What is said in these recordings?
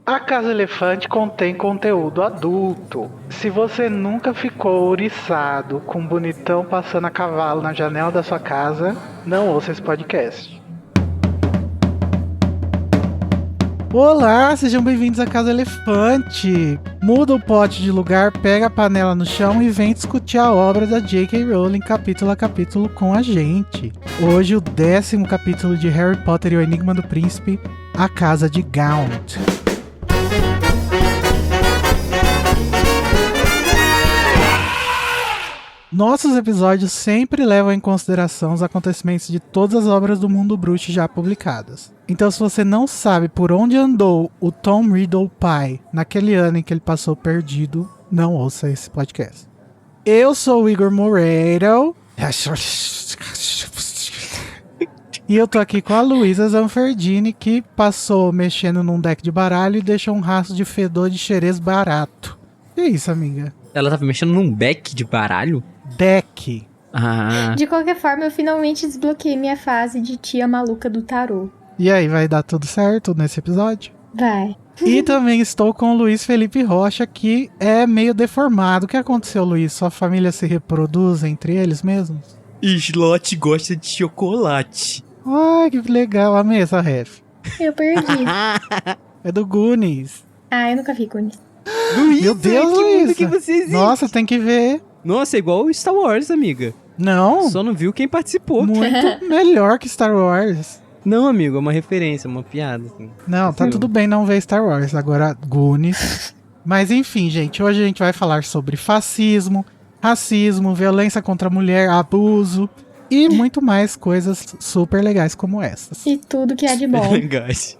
A Casa Elefante contém conteúdo adulto. Se você nunca ficou ouriçado com um bonitão passando a cavalo na janela da sua casa, não ouça esse podcast. Olá, sejam bem-vindos à Casa Elefante. Muda o pote de lugar, pega a panela no chão e vem discutir a obra da J.K. Rowling capítulo a capítulo com a gente. Hoje o 10º capítulo de Harry Potter e o Enigma do Príncipe, A Casa de Gaunt. Nossos episódios sempre levam em consideração os acontecimentos de todas as obras do mundo bruxo já publicadas. Então, se você não sabe por onde andou o Tom Riddle pai naquele ano em que ele passou perdido, não ouça esse podcast. Eu sou o Igor Moreira. E eu tô aqui com a Luísa Zanferdini, que passou mexendo num deck de baralho e deixou um rastro de fedor de xerez barato. Que isso, amiga? Ela tava mexendo num deck de baralho? Deck. Ah. De qualquer forma, eu finalmente desbloqueei minha fase de tia maluca do tarô. E aí, vai dar tudo certo nesse episódio? Vai. E também estou com o Luiz Felipe Rocha, que é meio deformado. O que aconteceu, Luiz? Sua família se reproduz entre eles mesmos? Slot gosta de chocolate. Ai, que legal. Amei essa ref. Eu perdi. É do Goonies. Ah, eu nunca vi Goonies. Luísa, Meu Deus, que mundo Luísa. que você existe. Nossa, tem que ver. Nossa, é igual o Star Wars, amiga. Não, Só não viu quem participou. muito melhor que Star Wars. Não, amigo, é uma referência, uma piada. Assim. Não, tá tudo bem não ver Star Wars. Agora, Goonies. Mas enfim, gente, hoje a gente vai falar sobre fascismo, racismo, violência contra a mulher, abuso e muito mais coisas super legais como essas. E tudo que é de bom. Legais.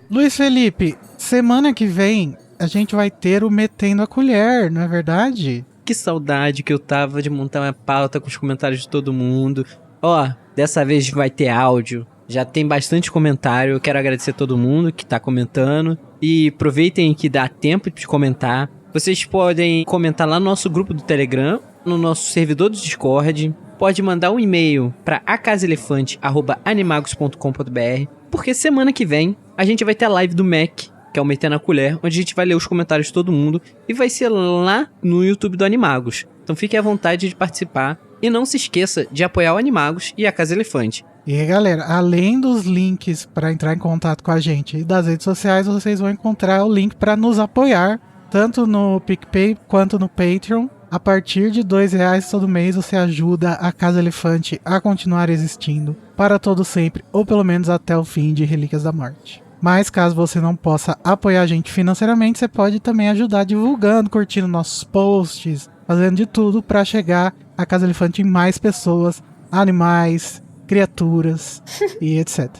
Luiz Felipe, semana que vem a gente vai ter o Metendo a Colher, não é verdade? Que saudade que eu tava de montar uma pauta com os comentários de todo mundo. Ó, dessa vez vai ter áudio. Já tem bastante comentário. Eu quero agradecer a todo mundo que tá comentando. E aproveitem que dá tempo de comentar. Vocês podem comentar lá no nosso grupo do Telegram, no nosso servidor do Discord. Pode mandar um e-mail para acasaelefante@animagos.com.br, porque semana que vem a gente vai ter a live do Mac, que é o Metendo a Colher, onde a gente vai ler os comentários de todo mundo e vai ser lá no YouTube do Animagos. Então fique à vontade de participar e não se esqueça de apoiar o Animagos e a Casa Elefante. E galera, além dos links para entrar em contato com a gente e das redes sociais, vocês vão encontrar o link para nos apoiar, tanto no PicPay quanto no Patreon. A partir de R$2 todo mês você ajuda a Casa Elefante a continuar existindo para todo sempre, ou pelo menos até o fim de Relíquias da Morte. Mas caso você não possa apoiar a gente financeiramente, você pode também ajudar divulgando, curtindo nossos posts, fazendo de tudo para chegar a Casa Elefante em mais pessoas, animais, criaturas e etc.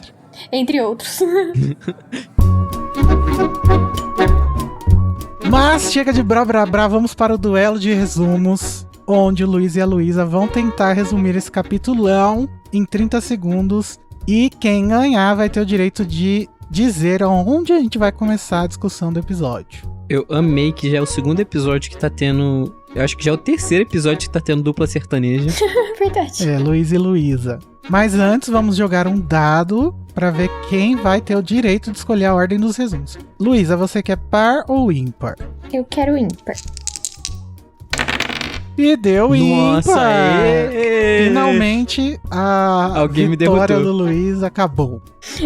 Entre outros. Mas chega de brá, vamos para o duelo de resumos, onde o Luiz e a Luísa vão tentar resumir esse capitulão em 30 segundos. E quem ganhar vai ter o direito de dizer onde a gente vai começar a discussão do episódio. Eu amei que já é o segundo episódio que tá tendo... Eu acho que já é o terceiro episódio que tá tendo dupla sertaneja. Verdade. É, Luiz e Luísa. Mas antes vamos jogar um dado para ver quem vai ter o direito de escolher a ordem dos resumos. Luísa, você quer par ou ímpar? Eu quero ímpar. E deu Nossa, ímpar! ê! Finalmente a Alguém me vitória derrotou. do Luiz acabou.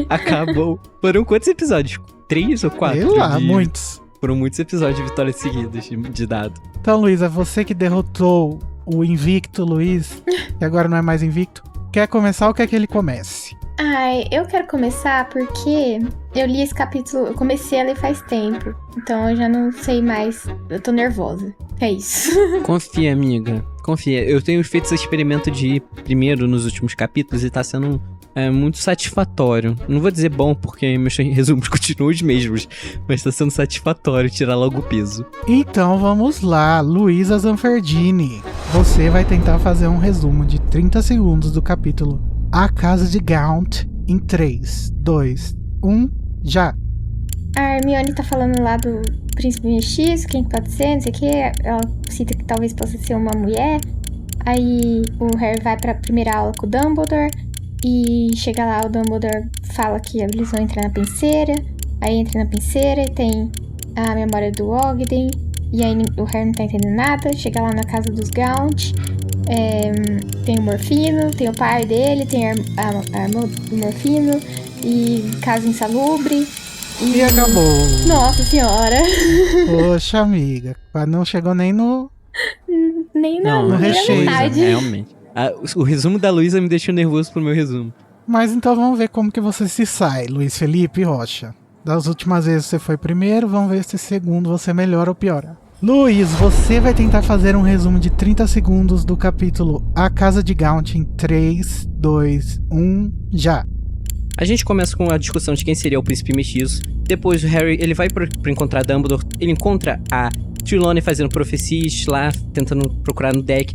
Acabou. Foram quantos episódios? 3 ou 4? Sei lá, muitos. Foram muitos episódios de vitórias seguidas de dado. Então, Luísa, você que derrotou o invicto Luiz, que agora não é mais invicto, quer começar ou quer que ele comece? Ai, eu quero começar porque eu li esse capítulo, eu comecei a ler faz tempo. Então eu já não sei mais, eu tô nervosa. É isso. Confia, amiga. Confia. Eu tenho feito esse experimento de ir primeiro nos últimos capítulos e tá sendo muito satisfatório. Não vou dizer bom, porque meus resumos continuam os mesmos, mas tá sendo satisfatório tirar logo o peso. Então vamos lá, Luísa Zanferdini. Você vai tentar fazer um resumo de 30 segundos do capítulo A Casa de Gaunt em 3, 2, 1, já. A Hermione tá falando lá do príncipe mestiço, quem pode ser, não sei o que. Ela cita que talvez possa ser uma mulher. Aí o Harry vai pra primeira aula com o Dumbledore. E chega lá, o Dumbledore fala que eles vão entrar na penseira. Aí entra na penseira e tem a memória do Ogden. E aí o Harry não tá entendendo nada. Chega lá na casa dos Gaunt. Tem o Morfino, tem o pai dele, tem a irmã do Morfino. E casa insalubre. E acabou. Nossa senhora. Poxa, amiga. Não chegou nem no... Nem na no recheio. metade. Realmente. O resumo da Luísa me deixou nervoso pro meu resumo. Mas então vamos ver como que você se sai, Luiz Felipe Rocha. Das últimas vezes você foi primeiro, vamos ver se segundo você melhora ou piora. Luiz, você vai tentar fazer um resumo de 30 segundos do capítulo A Casa de Gaunt em 3, 2, 1, já. A gente começa com a discussão de quem seria o príncipe mestiço. Depois o Harry, ele vai pra encontrar Dumbledore. Ele encontra a Trelawney fazendo profecias lá, tentando procurar no deck.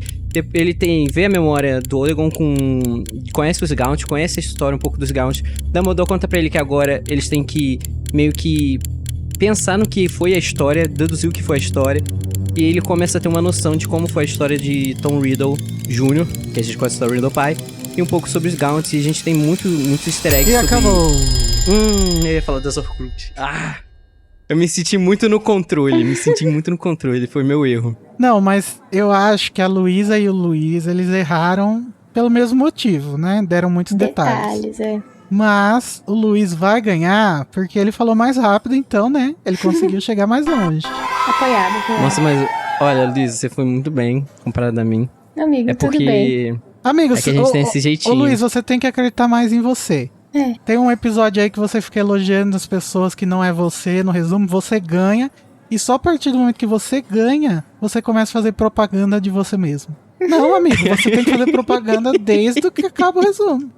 Ele vê a memória do Olegon conhece os Gaunt, conhece a história um pouco dos Gaunt. Dumbledore conta pra ele que agora eles têm que meio que pensar no que foi a história, deduzir o que foi a história. E ele começa a ter uma noção de como foi a história de Tom Riddle Jr., que a gente conhece o Riddle pai, e um pouco sobre os Gaunt. E a gente tem muito easter eggs E acabou. Eu ia falar das Horcrux. Eu me senti muito no controle, foi meu erro. Não, mas eu acho que a Luísa e o Luiz, eles erraram pelo mesmo motivo, né? Deram muitos detalhes. Mas o Luiz vai ganhar porque ele falou mais rápido, então, né? Ele conseguiu chegar mais longe. Apoiado. Nossa, mas olha, Luiz, você foi muito bem comparado a mim. Amigo, É tudo bem. porque Amigo, é que a gente tem esse jeitinho. Ô Luiz, você tem que acreditar mais em você. É. Tem um episódio aí que você fica elogiando as pessoas que não é você, no resumo, você ganha. E só a partir do momento que você ganha, você começa a fazer propaganda de você mesmo. Não, amigo, você tem que fazer propaganda desde que acaba o resumo.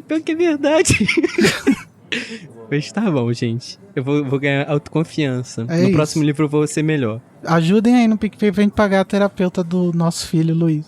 Pior que é verdade. Mas tá bom, gente. Eu vou ganhar autoconfiança. É no isso. próximo livro eu vou ser melhor. Ajudem aí no PicPay pra gente pagar a terapeuta do nosso filho, Luiz.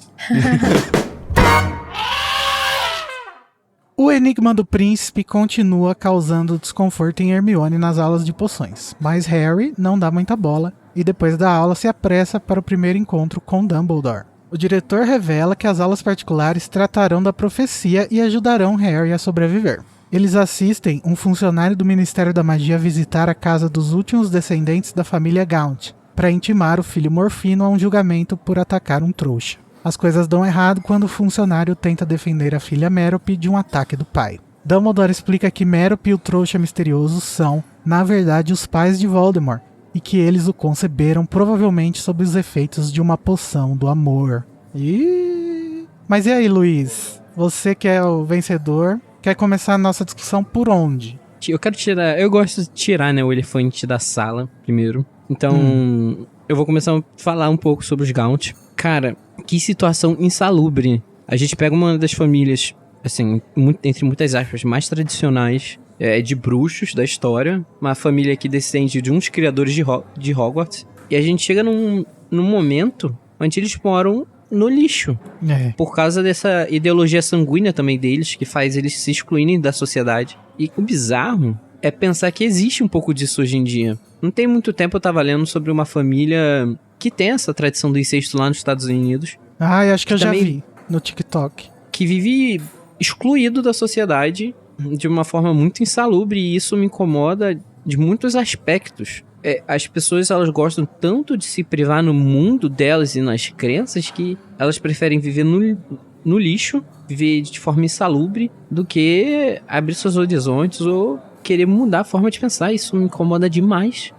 O enigma do príncipe continua causando desconforto em Hermione nas aulas de poções, mas Harry não dá muita bola e depois da aula se apressa para o primeiro encontro com Dumbledore. O diretor revela que as aulas particulares tratarão da profecia e ajudarão Harry a sobreviver. Eles assistem um funcionário do Ministério da Magia visitar a casa dos últimos descendentes da família Gaunt, para intimar o filho Morfino a um julgamento por atacar um trouxa. As coisas dão errado quando o funcionário tenta defender a filha Merope de um ataque do pai. Dumbledore explica que Merope e o trouxa misterioso são, na verdade, os pais de Voldemort, e que eles o conceberam provavelmente sob os efeitos de uma poção do amor. Mas e aí, Luiz? Você que é o vencedor, quer começar a nossa discussão por onde? Eu gosto de tirar, né, o elefante da sala primeiro. Então, eu vou começar a falar um pouco sobre os Gaunt. Cara, que situação insalubre. A gente pega uma das famílias, assim, entre muitas aspas, mais tradicionais de bruxos da história. Uma família que descende de uns criadores de Hogwarts. E a gente chega num momento onde eles moram no lixo. Por causa dessa ideologia sanguínea também deles, que faz eles se excluírem da sociedade. E o bizarro é pensar que existe um pouco disso hoje em dia. Não tem muito tempo eu tava lendo sobre uma família que tem essa tradição do incesto lá nos Estados Unidos. Eu acho que eu já vi no TikTok. Que vive excluído da sociedade de uma forma muito insalubre, e isso me incomoda de muitos aspectos. As pessoas, elas gostam tanto de se privar no mundo delas e nas crenças que elas preferem viver no lixo, viver de forma insalubre, do que abrir seus horizontes ou querer mudar a forma de pensar. Isso me incomoda demais.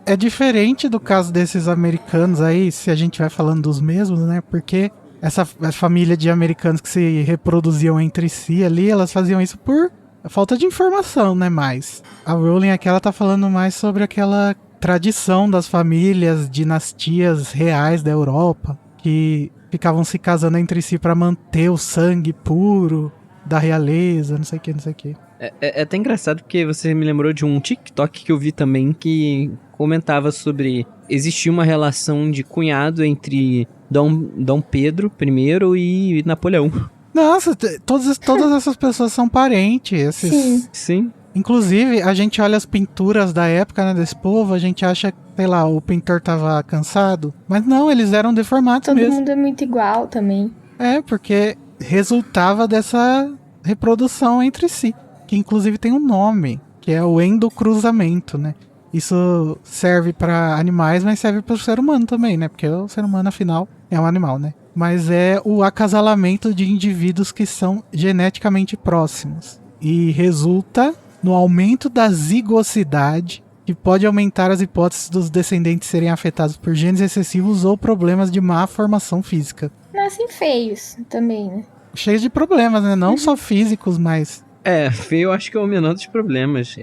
É diferente do caso desses americanos aí, se a gente vai falando dos mesmos, né? Porque essa família de americanos que se reproduziam entre si ali, elas faziam isso por falta de informação, né? Mas a Rowling aqui, ela tá falando mais sobre aquela tradição das famílias, dinastias reais da Europa, que ficavam se casando entre si pra manter o sangue puro da realeza, não sei o que. É até engraçado porque você me lembrou de um TikTok que eu vi também que comentava sobre existir uma relação de cunhado entre Dom Pedro I e Napoleão. Nossa, todas essas pessoas são parentes. Sim. Inclusive, a gente olha as pinturas da época, né, desse povo, a gente acha, sei lá, o pintor tava cansado. Mas não, eles eram deformados mesmo. Todo mundo é muito igual também. Porque resultava dessa reprodução entre si, que inclusive tem um nome, que é o endocruzamento, né? Isso serve para animais, mas serve para o ser humano também, né? Porque o ser humano, afinal, é um animal, né? Mas é o acasalamento de indivíduos que são geneticamente próximos. E resulta no aumento da zigosidade, que pode aumentar as hipóteses dos descendentes serem afetados por genes excessivos ou problemas de má formação física. Nascem feios também, né? Cheios de problemas, né? Não só físicos, mas... Feio eu acho que é o menor dos problemas.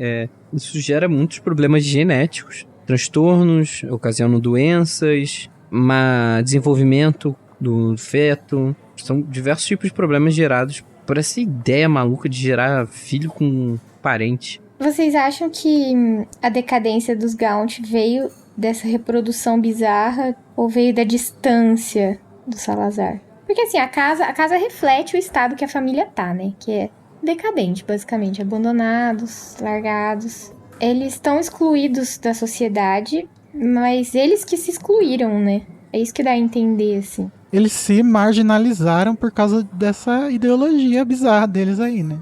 Isso gera muitos problemas genéticos. Transtornos, ocasionam doenças, má desenvolvimento do feto. São diversos tipos de problemas gerados por essa ideia maluca de gerar filho com parente. Vocês acham que a decadência dos Gaunt veio dessa reprodução bizarra ou veio da distância do Salazar? Porque assim, a casa reflete o estado que a família tá, né? Que é decadente, basicamente. Abandonados, largados. Eles estão excluídos da sociedade, mas eles que se excluíram, né? É isso que dá a entender, assim. Eles se marginalizaram por causa dessa ideologia bizarra deles aí, né?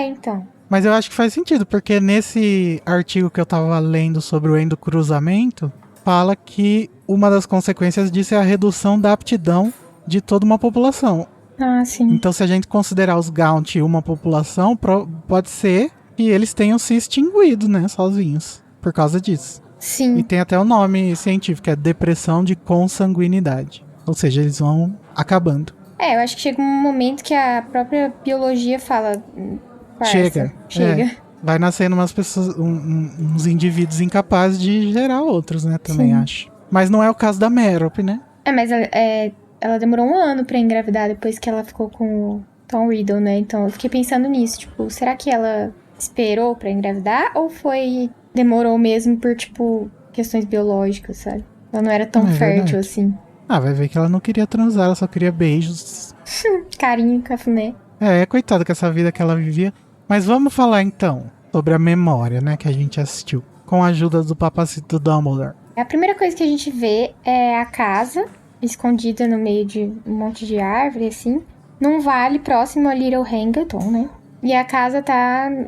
Então. Mas eu acho que faz sentido, porque nesse artigo que eu tava lendo sobre o endocruzamento, fala que uma das consequências disso é a redução da aptidão de toda uma população. Ah, sim. Então, se a gente considerar os Gaunt uma população, pode ser que eles tenham se extinguido, né, sozinhos, por causa disso. Sim. E tem até o nome científico, é depressão de consanguinidade. Ou seja, eles vão acabando. Eu acho que chega um momento que a própria biologia fala... Chega. Chega. Vai nascendo umas pessoas, uns indivíduos incapazes de gerar outros, né, também. Sim. Acho. Mas não é o caso da Merope, né? Mas ela demorou 1 ano pra engravidar depois que ela ficou com o Tom Riddle, né? Então eu fiquei pensando nisso, tipo, será que ela esperou pra engravidar ou demorou mesmo por, tipo, questões biológicas, sabe? Ela não era tão fértil assim. Vai ver que ela não queria transar, ela só queria beijos. Carinho, cafuné. Coitada com essa vida que ela vivia. Mas vamos falar então sobre a memória, né, que a gente assistiu, com a ajuda do Papacito Dumbledore. A primeira coisa que a gente vê é a casa escondida no meio de um monte de árvore, assim, num vale próximo a Little Hangleton, né? E a casa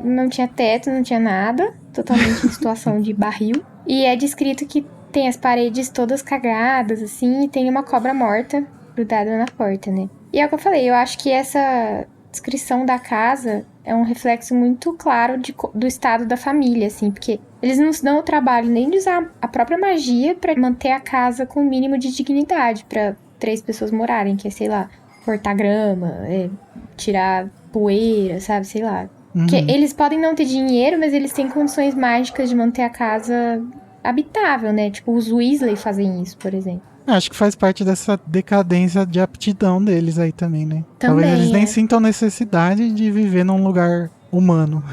não tinha teto, não tinha nada, totalmente em situação de barril. E é descrito que tem as paredes todas cagadas, assim, e tem uma cobra morta grudada na porta, né? E é o que eu falei, eu acho que essa descrição da casa é um reflexo muito claro do estado da família, assim, porque eles não se dão o trabalho nem de usar a própria magia pra manter a casa com o mínimo de dignidade pra 3 pessoas morarem, que é, sei lá, cortar grama, tirar poeira, sabe, sei lá. Porque eles podem não ter dinheiro, mas eles têm condições mágicas de manter a casa habitável, né? Tipo, os Weasley fazem isso, por exemplo. Acho que faz parte dessa decadência de aptidão deles aí também, né? Também, talvez eles nem sintam necessidade de viver num lugar humano.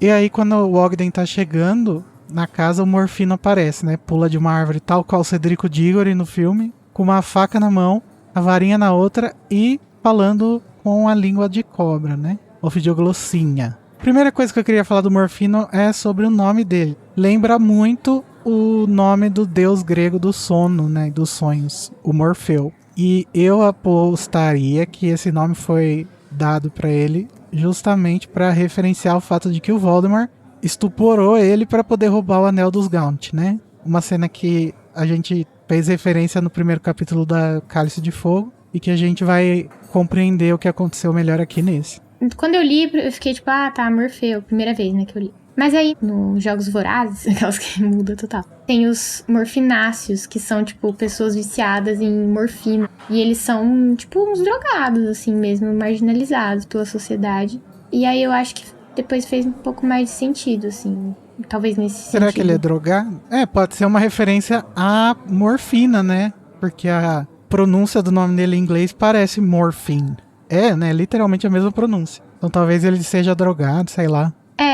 E aí, quando o Ogden tá chegando na casa, o Morfino aparece, né? Pula de uma árvore, tal qual o Cedrico Diggory no filme, com uma faca na mão, a varinha na outra e falando com a língua de cobra, né? Ofidioglossinha. Primeira coisa que eu queria falar do Morfino é sobre o nome dele. Lembra muito o nome do deus grego do sono, né, dos sonhos, o Morfeu. E eu apostaria que esse nome foi dado para ele justamente para referenciar o fato de que o Voldemort estuporou ele para poder roubar o Anel dos Gaunt, né? Uma cena que a gente fez referência no primeiro capítulo da Cálice de Fogo e que a gente vai compreender o que aconteceu melhor aqui nesse. Quando eu li, eu fiquei tipo, Morfeu, primeira vez, né, que eu li. Mas aí, nos Jogos Vorazes, aquelas que muda total, tem os morfináceos, que são, tipo, pessoas viciadas em morfina. E eles são, tipo, uns drogados, assim mesmo, marginalizados pela sociedade. E aí eu acho que depois fez um pouco mais de sentido, assim, talvez nesse sentido. Será que ele é drogado? Pode ser uma referência à morfina, né? Porque a pronúncia do nome dele em inglês parece morphine. Né? Literalmente a mesma pronúncia. Então talvez ele seja drogado, sei lá.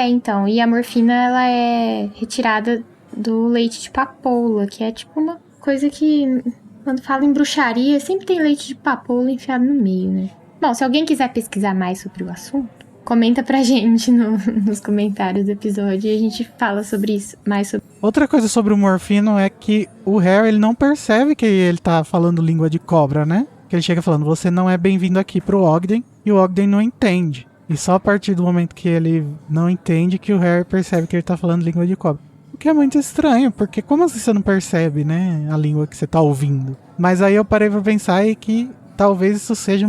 Então, e a morfina, ela é retirada do leite de papoula, que é tipo uma coisa que, quando fala em bruxaria, sempre tem leite de papoula enfiado no meio, né? Bom, se alguém quiser pesquisar mais sobre o assunto, comenta pra gente nos comentários do episódio e a gente fala sobre isso, mais sobre... Outra coisa sobre o Morfino é que o Harry, ele não percebe que ele tá falando língua de cobra, né? Que ele chega falando, você não é bem-vindo aqui pro Ogden, e o Ogden não entende. E só a partir do momento que ele não entende que o Harry percebe que ele tá falando língua de cobra. O que é muito estranho, porque como assim você não percebe, né, a língua que você tá ouvindo? Mas aí eu parei pra pensar e que talvez isso seja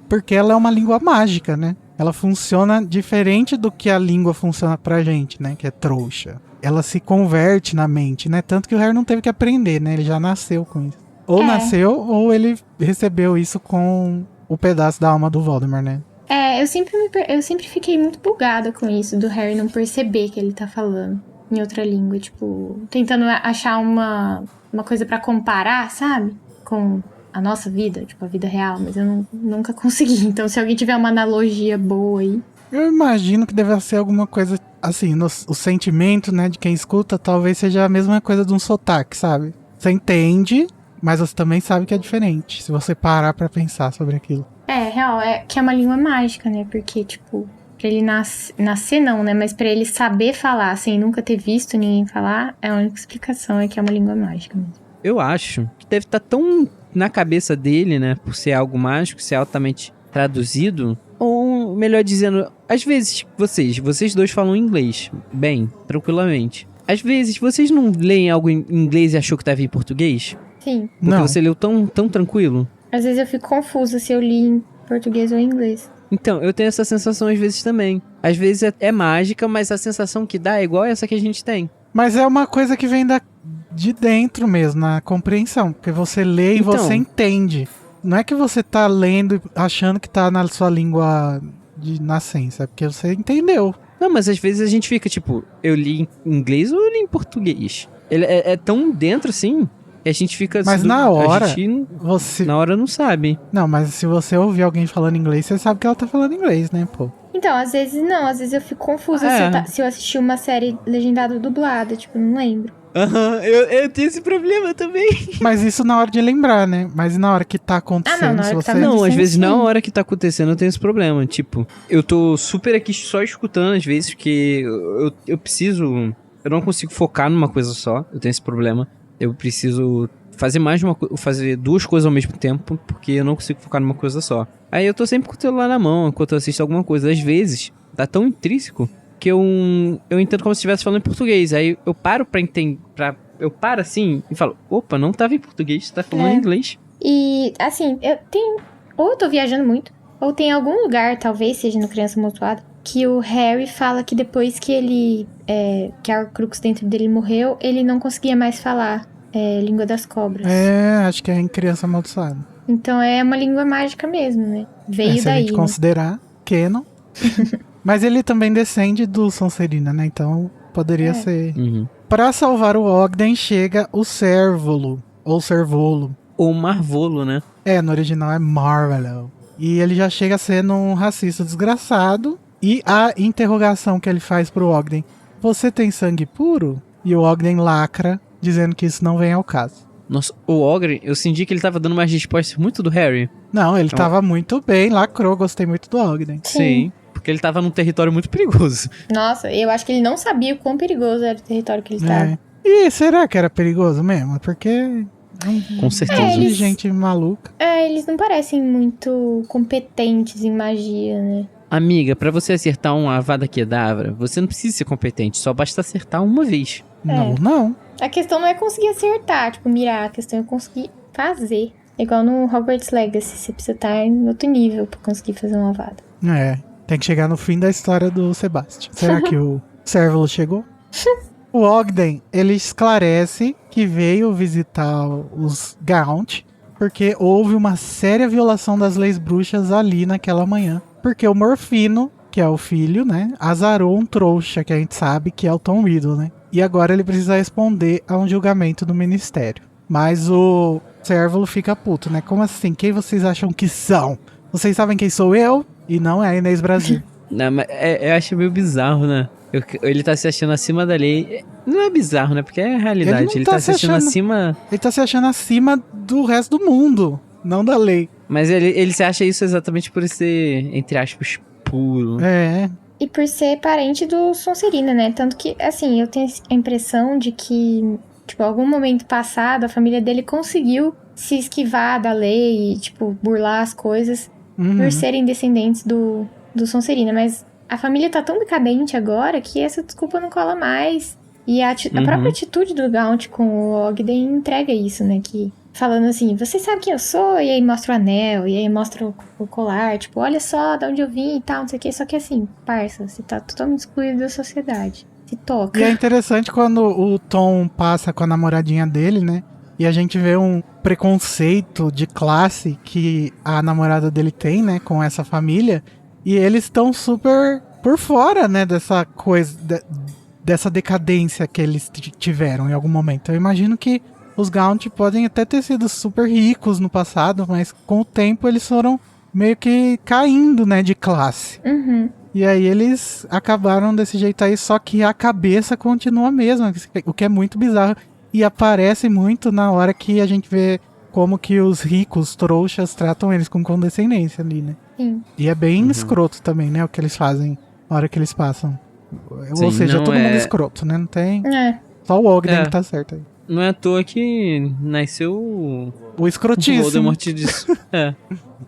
porque ela é uma língua mágica, né? Ela funciona diferente do que a língua funciona pra gente, né, que é trouxa. Ela se converte na mente, né? Tanto que o Harry não teve que aprender, né? Ele já nasceu com isso. Ou nasceu, ou ele recebeu isso com o pedaço da alma do Voldemort, né? Eu sempre fiquei muito bugada com isso, do Harry não perceber que ele tá falando em outra língua, tipo, tentando achar uma coisa pra comparar, sabe? Com a nossa vida, tipo, a vida real, mas eu nunca consegui. Então, se alguém tiver uma analogia boa aí... Eu imagino que deve ser alguma coisa, assim, o sentimento, né, de quem escuta, talvez seja a mesma coisa de um sotaque, sabe? Você entende, mas você também sabe que é diferente, se você parar pra pensar sobre aquilo. Real, que é uma língua mágica, né? Porque, tipo, pra ele nascer não, né? Mas pra ele saber falar, sem nunca ter visto ninguém falar, a única explicação é que é uma língua mágica mesmo. Eu acho que deve estar tão na cabeça dele, né? Por ser algo mágico, ser altamente traduzido. Ou, melhor dizendo, às vezes vocês dois falam inglês bem, tranquilamente. Às vezes, vocês não leem algo em inglês e achou que estava em português? Sim. Porque não. você leu tão tranquilo. Às vezes eu fico confusa se eu li em português ou em inglês. Então, eu tenho essa sensação às vezes também. Às vezes é mágica, mas a sensação que dá é igual essa que a gente tem. Mas é uma coisa que vem de dentro mesmo, na compreensão. Porque você lê e você entende. Não é que você tá lendo achando que tá na sua língua de nascença, é porque você entendeu. Não, mas às vezes a gente fica tipo, eu li em inglês ou eu li em português? Ele é tão dentro assim, que a gente fica... Mas na hora, na hora não sabe. Não, mas se você ouvir alguém falando inglês, você sabe que ela tá falando inglês, né, pô? Então, às vezes não, às vezes eu fico confusa se eu assistir uma série legendada ou dublada, tipo, não lembro. Eu tenho esse problema também. Mas isso na hora de lembrar, né? Mas na hora que tá acontecendo, se você... Não, às vezes na hora que tá acontecendo eu tenho esse problema. Tipo, eu tô super aqui só escutando às vezes, porque eu preciso... Eu não consigo focar numa coisa só, eu tenho esse problema. Eu preciso fazer duas coisas ao mesmo tempo, porque eu não consigo focar numa coisa só. Aí eu tô sempre com o celular na mão, enquanto eu assisto alguma coisa. Às vezes, tá tão intrínseco que eu entendo como se estivesse falando em português. Aí eu paro pra entender, eu paro assim e falo, opa, não tava em português, tá falando em inglês. E, assim, ou eu tô viajando muito, ou tem algum lugar, talvez seja no Criança Amaldiçoada, que o Harry fala que depois que que a Horcrux dentro dele morreu, ele não conseguia mais falar língua das cobras. Acho que é em Criança Amaldiçoada. Então é uma língua mágica mesmo, né? Veio daí, se a gente considerar canon. Mas ele também descende do Sonserina, né? Então poderia ser. Uhum. Pra salvar o Ogden chega o Cérvulo, ou Servolo. Ou Marvolo, né? No original é Marvolo. E ele já chega sendo um racista desgraçado. E a interrogação que ele faz pro Ogden: você tem sangue puro? E o Ogden lacra, dizendo que isso não vem ao caso. Nossa, o Ogden, eu senti que ele tava dando umas respostas muito do Harry. Não, ele tava muito bem, lacrou, gostei muito do Ogden. Sim, porque ele tava num território muito perigoso. Nossa, eu acho que ele não sabia o quão perigoso era o território que ele estava. E será que era perigoso mesmo? Porque... Com certeza. Gente maluca. Eles não parecem muito competentes em magia, né? Amiga, pra você acertar um Avada Kedavra, você não precisa ser competente, só basta acertar uma vez. Não. A questão não é conseguir acertar, tipo, mirar. A questão é conseguir fazer. É igual no Hogwarts Legacy, você precisa estar em outro nível pra conseguir fazer uma Avada. Tem que chegar no fim da história do Sebastian. Será que o Cérvulo chegou? O Ogden, ele esclarece que veio visitar os Gaunt porque houve uma séria violação das leis bruxas ali naquela manhã. Porque o Morfino, que é o filho, né, azarou um trouxa, que a gente sabe que é o Tom Riddle, né? E agora ele precisa responder a um julgamento do ministério. Mas o Cérvulo fica puto, né? Como assim? Quem vocês acham que são? Vocês sabem quem sou eu? E não é a Inês Brasil. Não, mas eu acho meio bizarro, né? Ele tá se achando acima da lei. Não é bizarro, né? Porque é a realidade. Ele tá se achando acima... Ele tá se achando acima do resto do mundo, não da lei. Mas ele se acha isso exatamente por ser, entre aspas, puro. E por ser parente do Sonserina, né? Tanto que, assim, eu tenho a impressão de que, tipo, algum momento passado, a família dele conseguiu se esquivar da lei e, tipo, burlar as coisas por serem descendentes do do Sonserina, mas a família tá tão decadente agora que essa desculpa não cola mais. E a própria atitude do Gaunt com o Ogden entrega isso, né? Que falando assim, você sabe quem eu sou? E aí mostra o anel, e aí mostra o colar. Tipo, olha só de onde eu vim e tal, não sei o que. Só que assim, parça, você tá totalmente excluído da sociedade. Se toca. E é interessante quando o Tom passa com a namoradinha dele, né? E a gente vê um preconceito de classe que a namorada dele tem, né? Com essa família. E eles estão super por fora, né? Dessa coisa, dessa decadência que eles tiveram em algum momento. Eu imagino que os Gaunt podem até ter sido super ricos no passado, mas com o tempo eles foram meio que caindo, né? De classe. Uhum. E aí eles acabaram desse jeito aí, só que a cabeça continua a mesma, o que é muito bizarro. E aparece muito na hora que a gente vê como que os ricos trouxas tratam eles com condescendência ali, né? Sim. E é bem escroto também, né? O que eles fazem na hora que eles passam. Sim, ou seja, não todo é- mundo escroto, né? Não tem... É. Só o Ogden É. que tá certo aí. Não é à toa que nasceu o O escrotíssimo. Voldemort disso. É.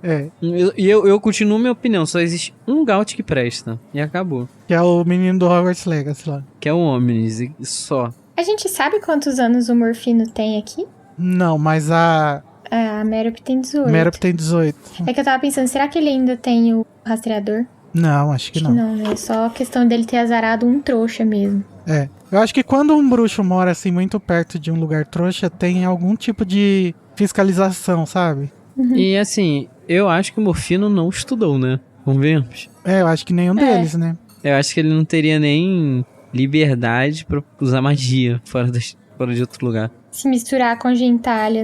É, E eu continuo minha opinião, só existe um Gaunt que presta. E acabou. que é o menino do Hogwarts Legacy lá. Que é o Omnis, e só. A gente sabe quantos anos o Morfino tem aqui? Não, mas a A Merop tem 18. Merop tem 18. É que eu tava pensando, será que ele ainda tem o rastreador? Não, acho que Acho não. que não, né? É só questão dele ter azarado um trouxa mesmo. É. Eu acho que quando um bruxo mora assim muito perto de um lugar trouxa, tem algum tipo de fiscalização, sabe? E assim, eu acho que o Morfino não estudou, né? Convenhamos. É, eu acho que nenhum deles, né? Eu acho que ele não teria nem liberdade pra usar magia fora de outro lugar. Se misturar com a gentalha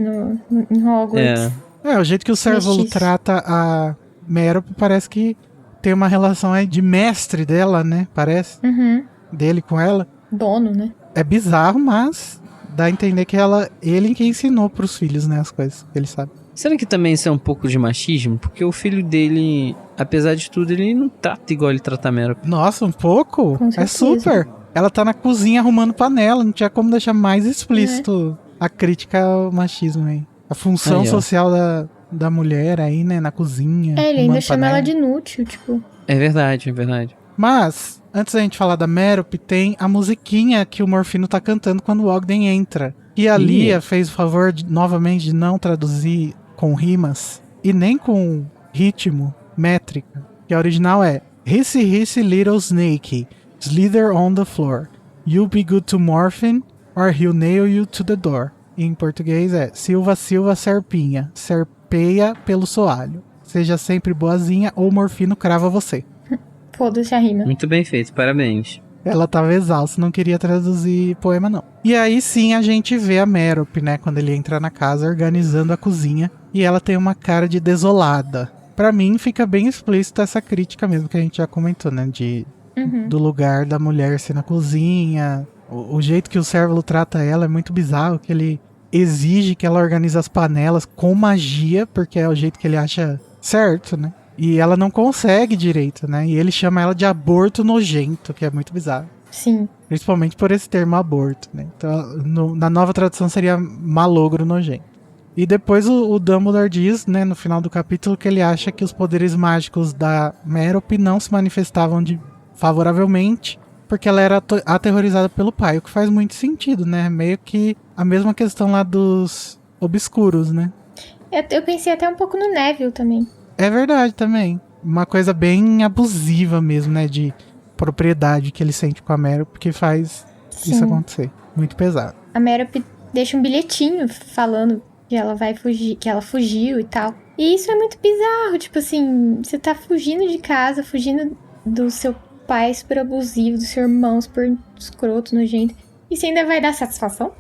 em Hogwarts. É. O jeito que o Cérvulo Mestiço. trata a Merop parece que tem uma relação aí de mestre dela, né? Parece. Uhum. Dele com ela. Dono, né? É bizarro, mas dá a entender que ele que ensinou pros filhos, né? As coisas que ele sabe. Será que também isso é um pouco de machismo? Porque o filho dele, apesar de tudo, ele não trata igual ele trata a Merop. Nossa, um pouco? Com É certeza. super. Ela tá na cozinha arrumando panela. Não tinha como deixar mais explícito a crítica ao machismo aí. A função Aí, ó. social da mulher aí, né? Na cozinha. É, ele ainda arrumando chama panela. ela de inútil, tipo. É verdade, é verdade. Mas, antes da gente falar da Merop, tem a musiquinha que o Morfino tá cantando quando o Ogden entra. E a Ih. Lia fez o favor, novamente, de não traduzir com rimas e nem com ritmo, métrica. Que a original é Hissy Hissy Little Snakey, Slither on the floor. You'll be good to Morphin, or he'll nail you to the door. E em português é Silva Silva Serpinha, serpeia pelo soalho. Seja sempre boazinha ou Morfino crava você. Foda-se a rima. Muito bem feito, parabéns. Ela tava exausta, não queria traduzir poema, não. E aí sim a gente vê a Merop, né, quando ele entra na casa, organizando a cozinha. E ela tem uma cara de desolada. Pra mim fica bem explícita essa crítica mesmo que a gente já comentou, né, do lugar da mulher ser na cozinha. O jeito que o Cérvulo trata ela é muito bizarro, que ele exige que ela organize as panelas com magia, porque é o jeito que ele acha certo, né? E ela não consegue direito, né? E ele chama ela de aborto nojento, que é muito bizarro. Sim. Principalmente por esse termo aborto, né? Então, na nova tradução seria malogro nojento. E depois o Dumbledore diz, né, no final do capítulo, que ele acha que os poderes mágicos da Merop não se manifestavam favoravelmente, porque ela era aterrorizada pelo pai, o que faz muito sentido, né? Meio que a mesma questão lá dos obscuros, né? Eu pensei até um pouco no Neville também. É verdade também. Uma coisa bem abusiva mesmo, né? De propriedade que ele sente com a Merop, que faz isso Sim. acontecer. Muito pesado. A Merop deixa um bilhetinho falando que ela vai fugir, que ela fugiu e tal. E isso é muito bizarro, tipo assim, você tá fugindo de casa, fugindo do seu pai super abusivo, do seu irmão super escroto, nojento. E você ainda vai dar satisfação?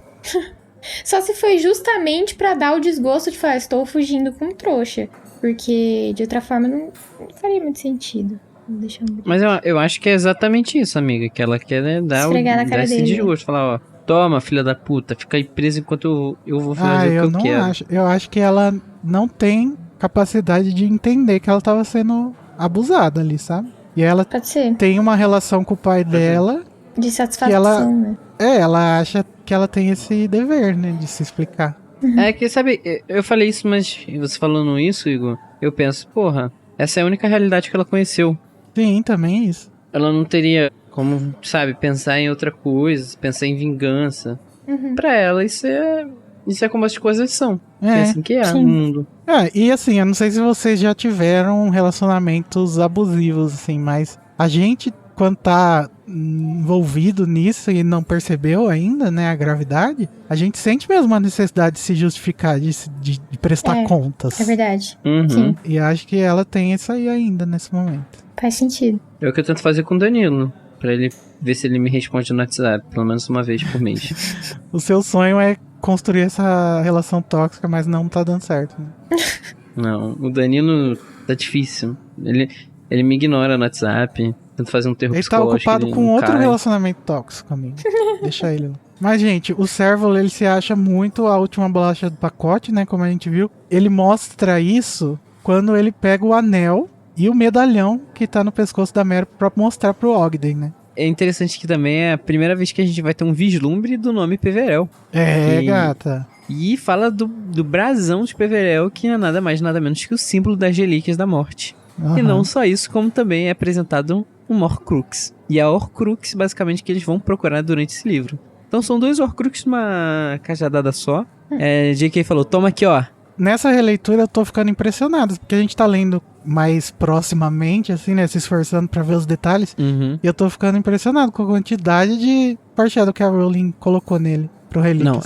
Só se foi justamente pra dar o desgosto de falar, estou fugindo com um trouxa. Porque de outra forma não faria muito sentido. Deixa eu... Mas eu acho que é exatamente isso, amiga. Que ela quer, né, dar Esfregar na cara esse dele. desgosto. Falar, ó, toma, filha da puta, fica aí presa enquanto eu vou fazer o que eu eu não quero. acho. Eu acho que ela não tem capacidade de entender que ela tava sendo abusada ali, sabe? E ela Pode ser. tem uma relação com o pai dela. De satisfação, ela- né? Ela acha que ela tem esse dever, né? De se explicar. É que, sabe, eu falei isso, mas você falando isso, Igor, eu penso, porra, essa é a única realidade que ela conheceu. Sim, também isso. Ela não teria como, sabe, pensar em outra coisa, pensar em vingança. Uhum. Pra ela, isso é como as coisas são. É assim que é sim. o mundo. E assim, eu não sei se vocês já tiveram relacionamentos abusivos, assim, mas a gente, quando tá envolvido nisso e não percebeu ainda, né, a gravidade, a gente sente mesmo a necessidade de se justificar, de prestar contas. É verdade. Uhum. Sim, E acho que ela tem isso aí ainda nesse momento. faz sentido. É o que eu tento fazer com o Danilo. Pra ele ver se ele me responde no WhatsApp, pelo menos uma vez por mês. O seu sonho é construir essa relação tóxica, mas não tá dando certo. Né? Não, o Danilo tá difícil. Ele me ignora no WhatsApp. Tento fazer um terror Ele tá psicológico. ocupado com outro relacionamento tóxico, amigo. Deixa ele lá. Mas, gente, o Serval, ele se acha muito a última bolacha do pacote, né? Como a gente viu. Ele mostra isso quando ele pega o anel e o medalhão que tá no pescoço da Meryl pra mostrar pro Ogden, né? É interessante que também é a primeira vez que a gente vai ter um vislumbre do nome Peverell. Gata. E fala do brasão de Peverell, que é nada mais nada menos que o símbolo das relíquias da morte. Uhum. E não só isso, como também é apresentado um Horcrux. E a Horcrux, basicamente, que eles vão procurar durante esse livro. Então são 2 Horcrux numa cajadada só. J.K. falou, toma aqui, ó. Nessa releitura eu tô ficando impressionado, porque a gente tá lendo mais proximamente, assim, né? Se esforçando pra ver os detalhes. Uhum. E eu tô ficando impressionado com a quantidade de foreshadow que a Rowling colocou nele, pro Relíquias. Não,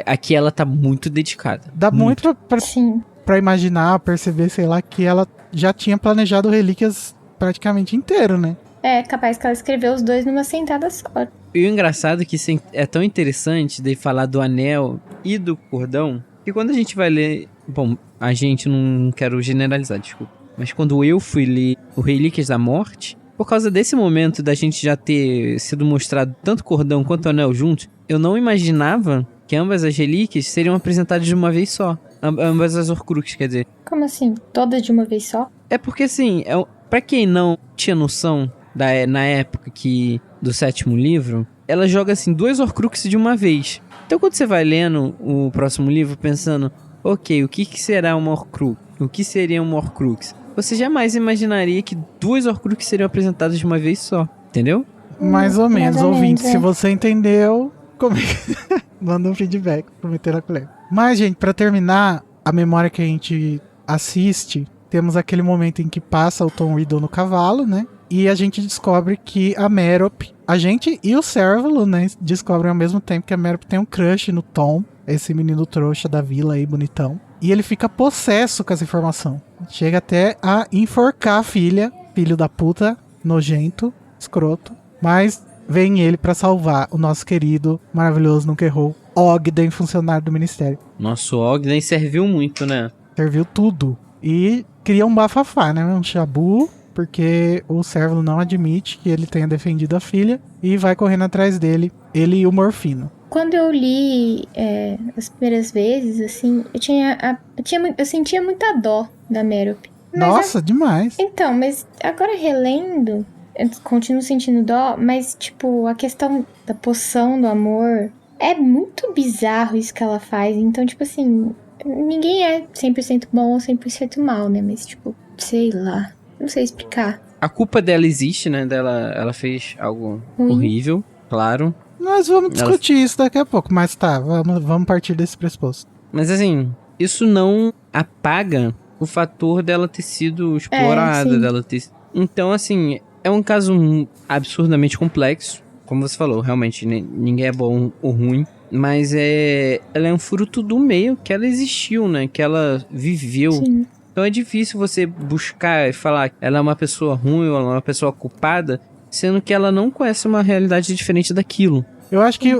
aqui ela tá muito dedicada. Dá muito Sim. pra imaginar, perceber, sei lá, que ela já tinha planejado o Relíquias praticamente inteiro, né? É capaz que ela escreveu os 2 numa sentada só. E o engraçado é que é tão interessante de falar do anel e do cordão, que quando a gente vai ler... Bom, a gente não quero generalizar, desculpa. Mas quando eu fui ler o Relíquias da Morte, por causa desse momento da gente já ter sido mostrado tanto o cordão quanto o anel juntos, eu não imaginava que ambas as relíquias seriam apresentadas de uma vez só. Ambas as Horcruxes, quer dizer. Como assim? Todas de uma vez só? É porque, assim, pra quem não tinha noção na época do 7º livro, ela joga, assim, 2 Horcruxes de uma vez. Então, quando você vai lendo o próximo livro, pensando, ok, o que será uma Horcrux? O que seria uma Horcrux? Você jamais imaginaria que 2 Horcruxes seriam apresentadas de uma vez só, entendeu? Mais ou menos, mais ou ouvinte. menos, Se você entendeu, manda um feedback pra meter na colher. Mas, gente, pra terminar, a memória que a gente assiste, temos aquele momento em que passa o Tom Riddle no cavalo, né? E a gente descobre que a Merop, a gente e o Servalo, né, descobrem ao mesmo tempo que a Merop tem um crush no Tom, esse menino trouxa da vila aí, bonitão. E ele fica possesso com essa informação. Chega até a enforcar a filha, filho da puta, nojento, escroto. Mas vem ele pra salvar o nosso querido, maravilhoso, nunca errou, Ogden, funcionário do Ministério. Nosso Ogden serviu muito, né? Serviu tudo. E cria um bafafá, né? Um chabu, porque o Servalo não admite que ele tenha defendido a filha e vai correndo atrás dele, ele e o Morfino. Quando eu li as primeiras vezes, assim, eu sentia muita dó da Merop. Nossa, demais. Então, mas agora relendo, eu continuo sentindo dó, mas, tipo, a questão da poção do amor é muito bizarro isso que ela faz. Então, tipo assim, ninguém é 100% bom ou 100% mal, né? Mas, tipo, sei lá, não sei explicar. A culpa dela existe, né? Ela fez algo horrível, claro. Nós vamos discutir isso daqui a pouco, mas tá, vamos partir desse pressuposto. Mas assim, isso não apaga o fator dela ter sido explorada, dela ter... Então, assim, é um caso absurdamente complexo. Como você falou, realmente, ninguém é bom ou ruim. Mas ela é um fruto do meio que ela existiu, né? Que ela viveu. Sim. Então é difícil você buscar e falar que ela é uma pessoa ruim ou ela é uma pessoa culpada, sendo que ela não conhece uma realidade diferente daquilo. Eu acho que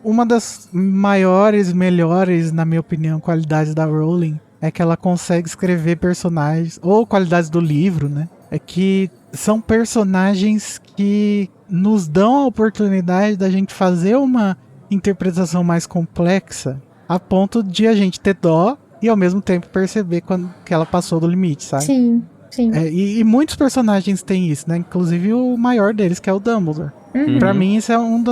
uma das maiores, melhores, na minha opinião, qualidades da Rowling é que ela consegue escrever personagens, ou qualidades do livro, né? É que são personagens que nos dão a oportunidade da gente fazer uma interpretação mais complexa, a ponto de a gente ter dó e ao mesmo tempo perceber quando que ela passou do limite, sabe? Sim, sim. E muitos personagens têm isso, né? Inclusive o maior deles, que é o Dumbledore. Uhum. Pra mim, isso é um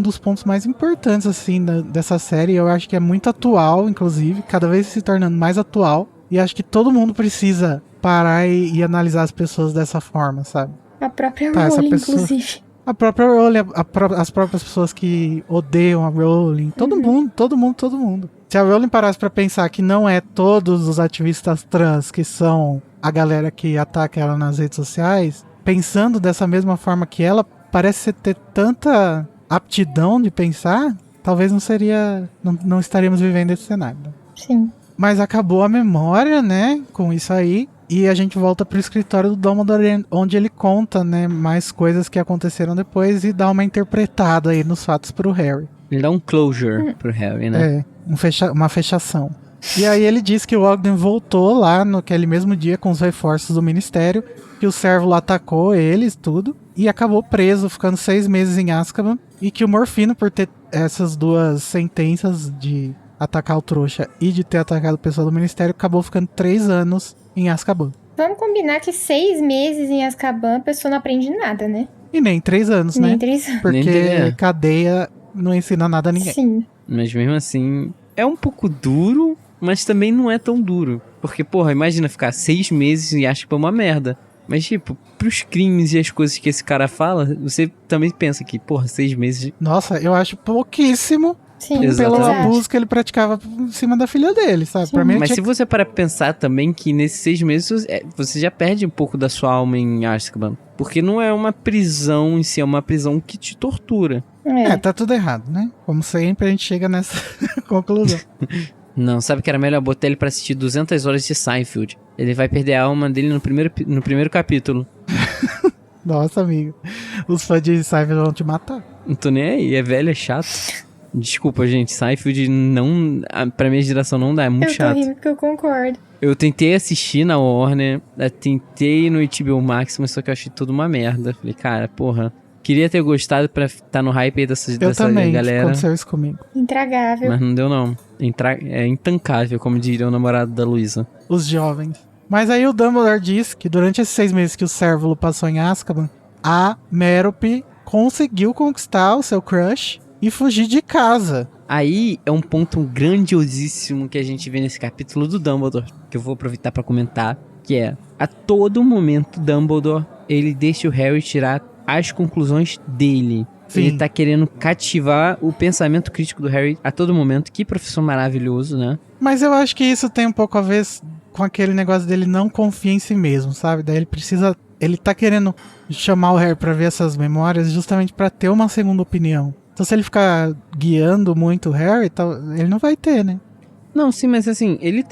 dos pontos mais importantes, assim, dessa série. Eu acho que é muito atual, inclusive, cada vez se tornando mais atual. E acho que todo mundo precisa parar e analisar as pessoas dessa forma, sabe? A própria Tá, essa Rowling, pessoa- inclusive. A própria Rowling, as próprias pessoas que odeiam a Rowling, todo mundo. Se a Rowling parasse pra pensar que não é todos os ativistas trans que são a galera que ataca ela nas redes sociais, pensando dessa mesma forma que ela, parece ter tanta aptidão de pensar, talvez não estaríamos vivendo esse cenário. Sim. Mas acabou a memória, né, com isso aí. E a gente volta pro escritório do Dumbledore, onde ele conta, né, mais coisas que aconteceram depois e dá uma interpretada aí nos fatos pro Harry. Ele dá um closure pro Harry, né? Uma fechação. E aí ele diz que o Ogden voltou lá naquele mesmo dia com os reforços do Ministério, que o Cérvulo atacou eles, tudo, e acabou preso, ficando 6 meses em Azkaban, e que o Morfino, por ter essas duas sentenças de atacar o trouxa e de ter atacado o pessoal do Ministério, acabou ficando 3 anos em Azkaban. Vamos combinar que 6 meses em Azkaban a pessoa não aprende nada, né? E nem 3 anos, Nem né? 3 anos. Porque Nem cadeia não ensina nada a ninguém. Sim. Mas mesmo assim, é um pouco duro, mas também não é tão duro. Porque, porra, imagina ficar 6 meses e acha que é uma merda. Mas, tipo, pros crimes e as coisas que esse cara fala, você também pensa que, porra, 6 meses... Nossa, eu acho pouquíssimo Sim, pelo Exatamente. abuso que ele praticava em cima da filha dele, sabe? Sim. Pra mim, ele Mas tinha se você para pensar também que nesses 6 meses você já perde um pouco da sua alma em Azkaban. Porque não é uma prisão em si, é uma prisão que te tortura. tá tudo errado, né? Como sempre, a gente chega nessa conclusão. Não, sabe que era melhor botar ele pra assistir 200 horas de Seinfeld. Ele vai perder a alma dele no primeiro capítulo. Nossa, amigo. Os fãs de Seinfeld vão te matar. Não tô nem aí, é velho, é chato. Desculpa, gente, Seinfeld não... Pra minha geração não dá, é muito Eu tô chato. rindo porque eu concordo. Eu tentei assistir na Warner, tentei no HBO Max, mas só que eu achei tudo uma merda. Falei, cara, porra, queria ter gostado pra estar no hype aí dessa Eu também, galera. aconteceu isso comigo. Intragável. Mas não deu não. É intancável, como diria o namorado da Luísa. Os jovens. Mas aí o Dumbledore diz que durante esses 6 meses que o Cérvulo passou em Azkaban, a Merope conseguiu conquistar o seu crush e fugir de casa. Aí é um ponto grandiosíssimo que a gente vê nesse capítulo do Dumbledore, que eu vou aproveitar pra comentar, que é, a todo momento Dumbledore, ele deixa o Harry tirar as conclusões dele. Sim. Ele tá querendo cativar o pensamento crítico do Harry a todo momento. Que professor maravilhoso, né? Mas eu acho que isso tem um pouco a ver com aquele negócio dele não confiar em si mesmo, sabe? Daí ele tá querendo chamar o Harry pra ver essas memórias justamente pra ter uma segunda opinião. Então se ele ficar guiando muito o Harry, ele não vai ter, né? Não, sim, mas assim, ele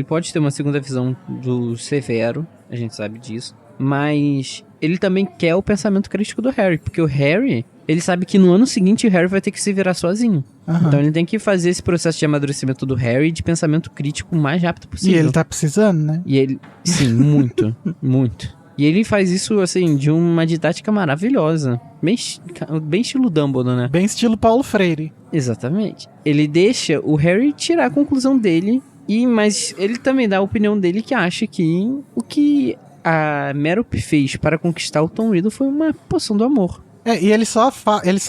pode ter uma segunda visão do Severo, a gente sabe disso, mas ele também quer o pensamento crítico do Harry, porque o Harry, ele sabe que no ano seguinte o Harry vai ter que se virar sozinho. Aham. Então ele tem que fazer esse processo de amadurecimento do Harry de pensamento crítico o mais rápido E possível. ele tá precisando, né? E ele, sim, muito, muito. E ele faz isso, assim, de uma didática maravilhosa. Bem estilo Dumbledore, né? Bem estilo Paulo Freire. Exatamente. Ele deixa o Harry tirar a conclusão dele, mas ele também dá a opinião dele que acha que o que a Merope fez para conquistar o Tom Riddle foi uma poção do amor. E ele só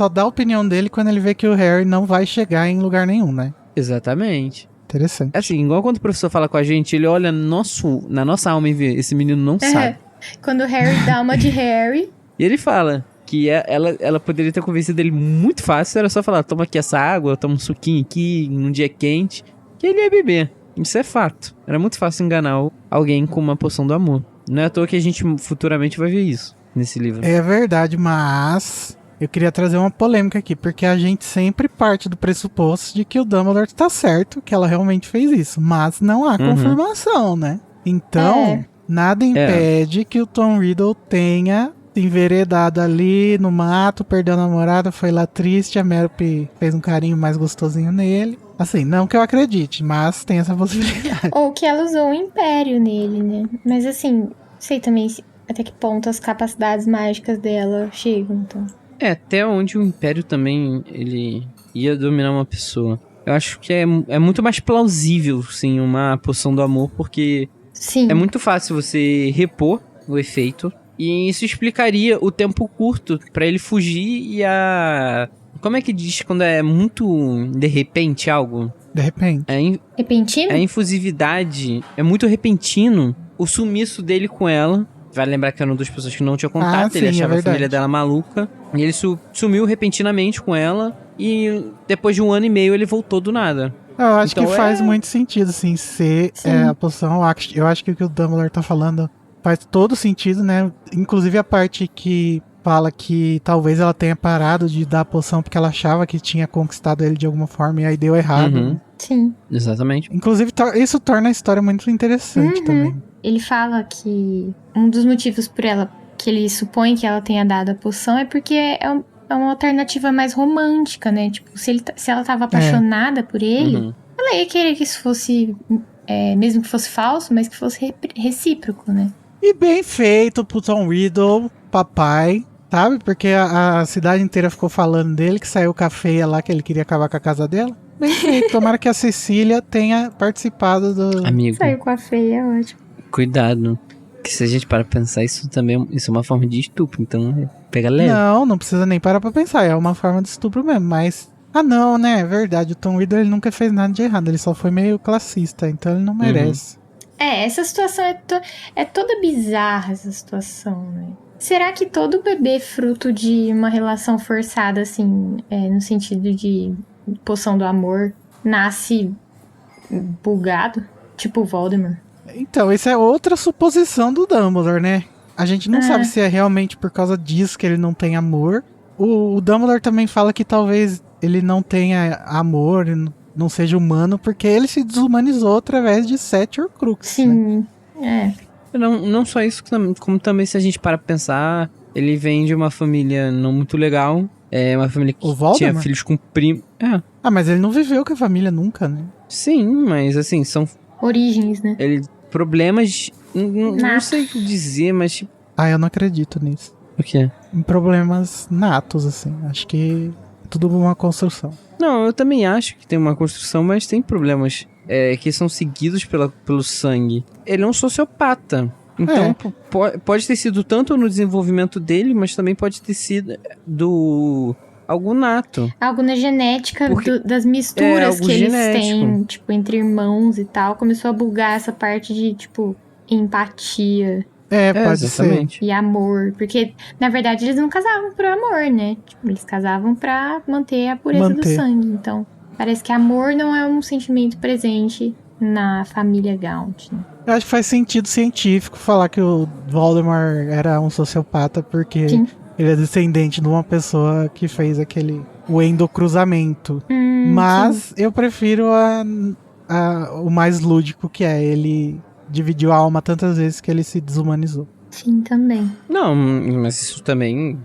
dá a opinião dele quando ele vê que o Harry não vai chegar em lugar nenhum, né? Exatamente. Interessante. Assim, igual quando o professor fala com a gente, ele olha na nossa alma e vê, esse menino não sabe. Quando o Harry dá uma de Harry. E ele fala que ela poderia ter convencido ele muito fácil, era só falar, toma aqui essa água, toma um suquinho aqui, num dia quente, que ele ia beber. Isso é fato. Era muito fácil enganar alguém com uma poção do amor. Não é à toa que a gente futuramente vai ver isso nesse livro. É verdade, mas eu queria trazer uma polêmica aqui, porque a gente sempre parte do pressuposto de que o Dumbledore tá certo, que ela realmente fez isso, mas não há confirmação, né? Então, nada impede que o Tom Riddle tenha se enveredado ali no mato, perdeu a namorada, foi lá triste, a Merope fez um carinho mais gostosinho nele. Assim, não que eu acredite, mas tem essa possibilidade. Ou que ela usou o Império nele, né? Mas assim, sei também até que ponto as capacidades mágicas dela chegam, então. Até onde o Império também, ele ia dominar uma pessoa. Eu acho que é muito mais plausível, sim, uma poção do amor, porque Sim. é muito fácil você repor o efeito, e isso explicaria o tempo curto pra ele fugir e a... Como é que diz quando é muito de repente algo? De repente. Repentino? A infusividade é muito repentino. O sumiço dele com ela Vale lembrar que era uma das pessoas que não tinha contato, ele sim, achava é a família verdade. dela maluca. E ele sumiu repentinamente com ela. E depois de 1 ano e meio ele voltou do nada. Eu acho Então que faz muito sentido, assim, ser Sim. a poção. Eu acho que o que o Dumbledore tá falando faz todo sentido, né? Inclusive a parte que fala que talvez ela tenha parado de dar a poção porque ela achava que tinha conquistado ele de alguma forma e aí deu errado. Uhum. Né? Sim. Exatamente. Inclusive, isso torna a história muito interessante também. Ele fala que um dos motivos por ela, que ele supõe que ela tenha dado a poção, é porque é uma alternativa mais romântica, né? Tipo, se ela tava apaixonada por ele, Uhum. ela ia querer que isso fosse, mesmo que fosse falso, mas que fosse recíproco, né? E bem feito pro Tom Riddle, papai, sabe? Porque a cidade inteira ficou falando dele, que saiu com a feia lá, que ele queria acabar com a casa dela. Bem feito, tomara que a Cecília tenha participado do... Amigo, Saiu com a feia, é ótimo. cuidado. Que se a gente para pensar, isso também isso é uma forma de estupro. Então, pega leve. Não precisa nem parar pra pensar, é uma forma de estupro mesmo, mas... Ah não, né, é verdade, o Tom Riddle ele nunca fez nada de errado, ele só foi meio classista, então ele não merece. Essa situação é toda bizarra, essa situação, né? Será que todo bebê fruto de uma relação forçada, assim, no sentido de poção do amor, nasce bugado? Tipo Voldemort? Então, isso é outra suposição do Dumbledore, né? A gente não sabe se é realmente por causa disso que ele não tem amor. O Dumbledore também fala que talvez ele não tenha amor, não seja humano, porque ele se desumanizou através de Sete Horcruxes. Sim, né? Não só isso, como também se a gente para pensar, ele vem de uma família não muito legal. É uma família que O Voldemort? tinha filhos com primo. Ah, mas ele não viveu com a família nunca, né? Sim, mas assim, são origens, né? problemas. Não Natos. sei o que dizer, mas tipo. Ah, eu não acredito nisso. O quê? Em problemas natos, assim. Acho que é tudo uma construção. Não, eu também acho que tem uma construção, mas tem problemas que são seguidos pelo sangue. Ele é um sociopata. Então, pode ter sido tanto no desenvolvimento dele, mas também pode ter sido do algo nato. Algo na genética Porque das misturas algo que eles genético. têm, tipo, entre irmãos e tal. Começou a bugar essa parte de, tipo, empatia Pode ser. exatamente. e amor. Porque, na verdade, eles não casavam por amor, né? Tipo, eles casavam pra manter a pureza do sangue. Então, parece que amor não é um sentimento presente na família Gaunt, né? Eu acho que faz sentido científico falar que o Voldemort era um sociopata, porque Sim. ele é descendente de uma pessoa que fez o endocruzamento. Sim. Mas eu prefiro o mais lúdico, que é ele dividiu a alma tantas vezes que ele se desumanizou. Sim, também. Não, mas isso também.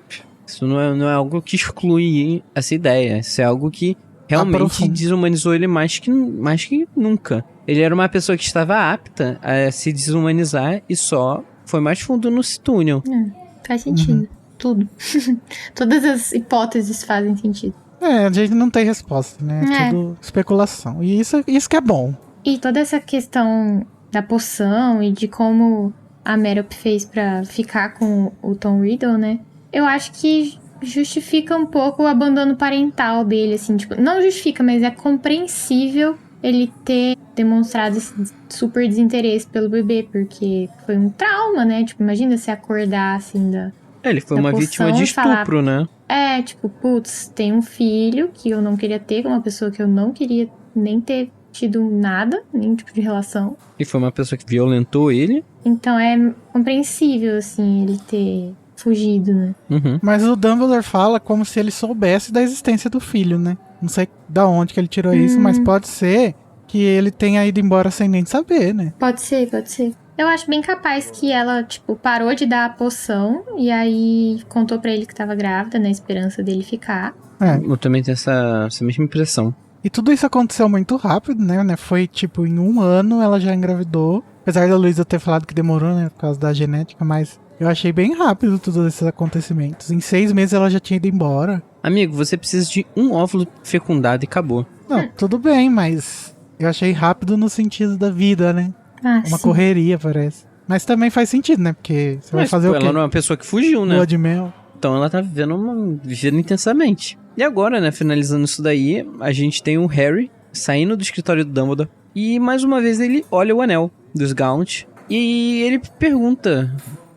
Isso não é algo que exclui essa ideia. Isso é algo que realmente Aprofunda. desumanizou ele mais que nunca. Ele era uma pessoa que estava apta a se desumanizar e só foi mais fundo no túnel. Faz sentido. Tudo. Todas as hipóteses fazem sentido. A gente não tem resposta, né? É tudo especulação. E isso que é bom. E toda essa questão da poção e de como a Merop fez pra ficar com o Tom Riddle, né? Eu acho que justifica um pouco o abandono parental dele, assim. Tipo, não justifica, mas é compreensível ele ter demonstrado esse super desinteresse pelo bebê, porque foi um trauma, né? Tipo, imagina se acordar, assim, Ele foi da uma poção vítima de e falar- estupro, né? tipo, putz, tem um filho que eu não queria ter, com uma pessoa que eu não queria nem ter tido nada, nenhum tipo de relação. E foi uma pessoa que violentou ele. Então é compreensível, assim, ele ter fugido, né? Uhum. Mas o Dumbledore fala como se ele soubesse da existência do filho, né? Não sei da onde que ele tirou isso, mas pode ser que ele tenha ido embora sem nem saber, né? Pode ser. Eu acho bem capaz que ela, tipo, parou de dar a poção e aí contou pra ele que tava grávida, na esperança dele ficar. Eu também tenho essa mesma impressão. E tudo isso aconteceu muito rápido, né? Foi tipo, em 1 ano ela já engravidou. Apesar da Luísa ter falado que demorou, né? Por causa da genética, mas eu achei bem rápido todos esses acontecimentos. Em 6 meses ela já tinha ido embora. Amigo, você precisa de um óvulo fecundado e acabou. Não, tudo bem, mas eu achei rápido no sentido da vida, né? Uma Sim. correria, parece. Mas também faz sentido, né? Porque você vai fazer o quê? Ela não é uma pessoa que fugiu, né? Lua de mel. Então ela tá vivendo intensamente. E agora, né, finalizando isso daí, a gente tem o Harry saindo do escritório do Dumbledore. E mais uma vez ele olha o anel dos Gaunt. E ele pergunta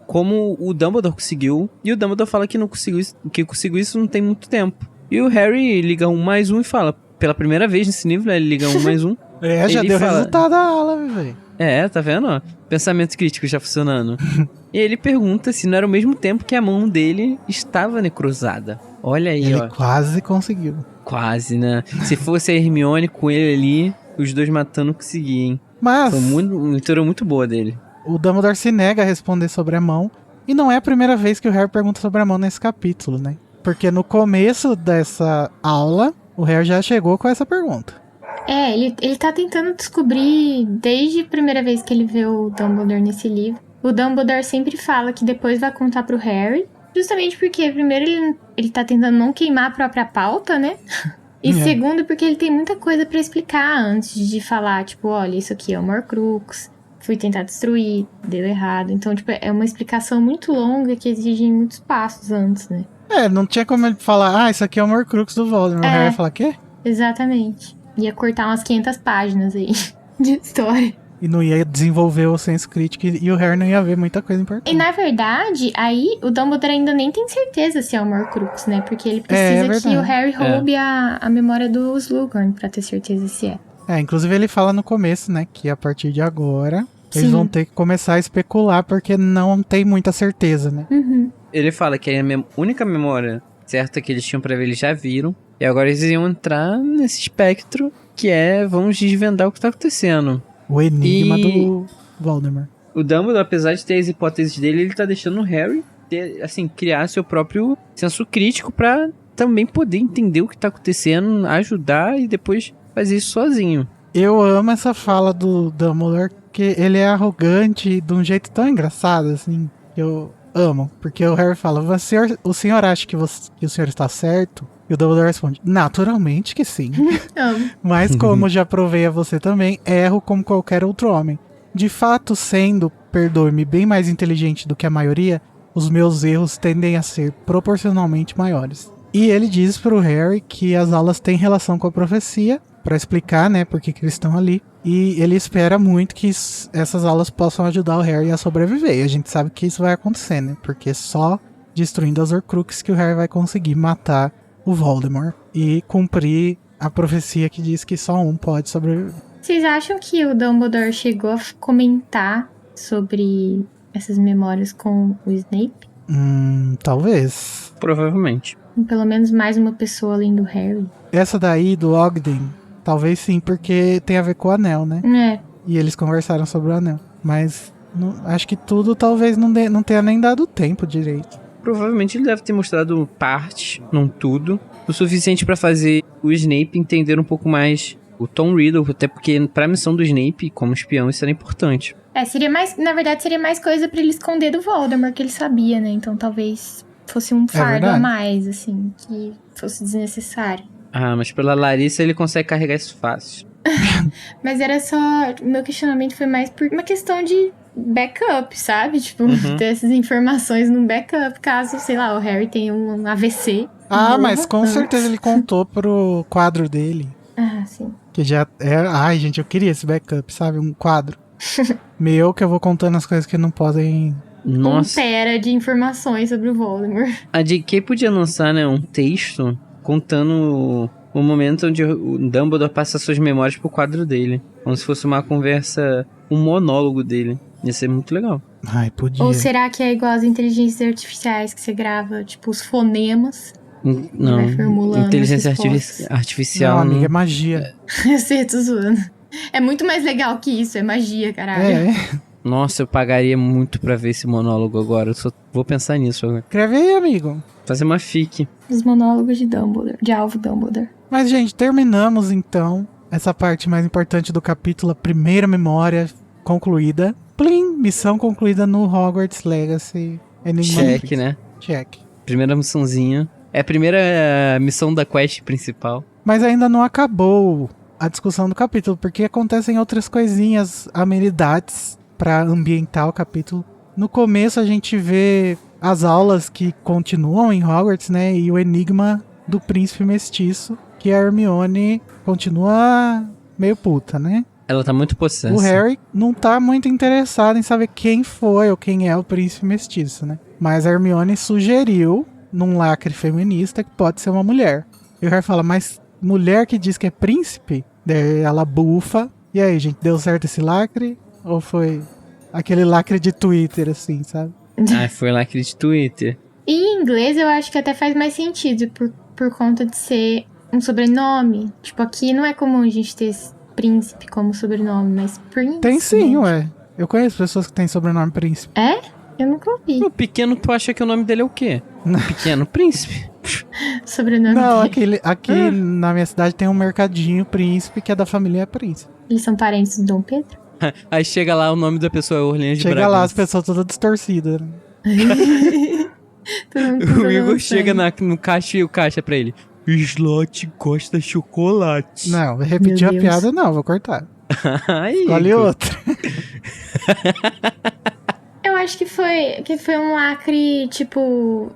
como o Dumbledore conseguiu. E o Dumbledore fala que não conseguiu isso, que conseguiu isso não tem muito tempo. E o Harry liga 1+1 e fala, pela primeira vez nesse livro, né, ele liga 1+1. Já ele deu fala, resultado a aula, velho. tá vendo? Ó? Pensamento crítico já funcionando. E ele pergunta se não era o mesmo tempo que a mão dele estava necrosada. Olha aí, Ele ó. quase conseguiu. Quase, né? Se fosse a Hermione com ele ali, os dois matando, conseguia, hein? Mas Foi uma leitura muito boa dele. o Dumbledore se nega a responder sobre a mão. E não é a primeira vez que o Harry pergunta sobre a mão nesse capítulo, né? Porque no começo dessa aula, o Harry já chegou com essa pergunta. Ele tá tentando descobrir, desde a primeira vez que ele vê o Dumbledore nesse livro. O Dumbledore sempre fala que depois vai contar pro Harry. Justamente porque, primeiro, ele tá tentando não queimar a própria pauta, né? E segundo, porque ele tem muita coisa pra explicar antes de falar, tipo, olha, isso aqui é o Horcrux, fui tentar destruir, deu errado. Então, tipo, é uma explicação muito longa que exige muitos passos antes, né? Não tinha como ele falar, isso aqui é o Horcrux do Voldemort. O Harry ia falar, quê? Exatamente. Ia cortar umas 500 páginas aí de história. E não ia desenvolver o senso crítico e o Harry não ia ver muita coisa importante. E na verdade, aí o Dumbledore ainda nem tem certeza se é o Horcrux, né? Porque ele precisa que o Harry roube a memória do Slughorn pra ter certeza se é. Inclusive ele fala no começo, né, que a partir de agora eles vão ter que começar a especular porque não tem muita certeza, né? Uhum. Ele fala que a única memória certa que eles tinham pra ver, eles já viram. E agora eles iam entrar nesse espectro que vamos desvendar o que tá acontecendo. O enigma do Voldemort. O Dumbledore, apesar de ter as hipóteses dele, ele tá deixando o Harry criar seu próprio senso crítico pra também poder entender o que tá acontecendo, ajudar e depois fazer isso sozinho. Eu amo essa fala do Dumbledore, que ele é arrogante de um jeito tão engraçado, assim, que eu amo. Porque o Harry fala, o senhor acha que o senhor está certo? E o Dumbledore responde, naturalmente que sim. Mas como já provei a você também, erro como qualquer outro homem. De fato, sendo, perdoe-me, bem mais inteligente do que a maioria, os meus erros tendem a ser proporcionalmente maiores. E ele diz pro Harry que as aulas têm relação com a profecia, pra explicar, né, por que eles estão ali. E ele espera muito que essas aulas possam ajudar o Harry a sobreviver. E a gente sabe que isso vai acontecer, né, porque só destruindo as Horcruxes que o Harry vai conseguir matar o Voldemort e cumprir a profecia que diz que só um pode sobreviver. Vocês acham que o Dumbledore chegou a comentar sobre essas memórias com o Snape? Talvez. Provavelmente. Pelo menos mais uma pessoa além do Harry. Essa daí, do Ogden, talvez sim, porque tem a ver com o anel, né? E eles conversaram sobre o anel. Mas acho que tudo talvez não tenha nem dado tempo direito. Provavelmente ele deve ter mostrado parte, não tudo, o suficiente pra fazer o Snape entender um pouco mais o Tom Riddle, até porque pra missão do Snape, como espião, isso era importante. Na verdade seria mais coisa pra ele esconder do Voldemort, que ele sabia, né? Então talvez fosse um fardo a mais, assim, que fosse desnecessário. Mas pela Larissa ele consegue carregar isso fácil. Mas era só, meu questionamento foi mais por uma questão de backup, sabe? Tipo, ter essas informações num backup, caso, sei lá, o Harry tenha um AVC. Mas com certeza ele contou pro quadro dele. Sim. Que já Ai, gente, eu queria esse backup, sabe? Um quadro. Meu, que eu vou contando as coisas que não podem... Nossa. Tera de informações sobre o Voldemort. A J.K. podia lançar, né, um texto contando o momento onde o Dumbledore passa suas memórias pro quadro dele. Como se fosse uma conversa, um monólogo dele. Ia ser muito legal. Ai, podia. Ou será que é igual às inteligências artificiais que você grava, tipo, os fonemas? Não, inteligência artificial. Não, amiga, é magia. Eu sei, tô zoando. É muito mais legal que isso, é magia, caralho. Nossa, eu pagaria muito pra ver esse monólogo agora. Eu só vou pensar nisso agora. Escreve aí, amigo. Fazer uma fic. Os monólogos de Dumbledore, de Alvo Dumbledore. Mas, gente, terminamos então essa parte mais importante do capítulo, a primeira memória concluída. Plim! Missão concluída no Hogwarts Legacy. Check, né? Check. Primeira missãozinha. É a primeira missão da quest principal. Mas ainda não acabou a discussão do capítulo, porque acontecem outras coisinhas, amenidades pra ambientar o capítulo. No começo a gente vê as aulas que continuam em Hogwarts, né? E o enigma do príncipe mestiço, que a Hermione continua meio puta, né? Ela tá muito possessa. O Harry não tá muito interessado em saber quem foi ou quem é o príncipe mestiço, né? Mas a Hermione sugeriu, num lacre feminista, que pode ser uma mulher. E o Harry fala, mas mulher que diz que é príncipe? Daí ela bufa. E aí, gente, deu certo esse lacre? Ou foi aquele lacre de Twitter, assim, sabe? Ah, foi lacre de Twitter. E em inglês eu acho que até faz mais sentido, por conta de ser um sobrenome. Tipo, aqui não é comum a gente ter príncipe como sobrenome, mas príncipe... Tem sim, ué. Eu conheço pessoas que têm sobrenome príncipe. É? Eu nunca ouvi. O pequeno, tu acha que o nome dele é o quê? Pequeno príncipe? Sobrenome Não, dele. aqui na minha cidade tem um mercadinho príncipe que é da família príncipe. Eles são parentes do Dom Pedro? Aí chega lá, o nome da pessoa é Orleans de Chega Bragança. lá, as pessoas todas distorcidas. Né? Todo mundo com O problema Igor no chega sangue. no caixa e o caixa pra ele. Slot gosta de chocolate. Não, repetir a Deus. piada não, vou cortar. Aí, Escolhe Igor. outra. Eu acho que foi um lacre, tipo...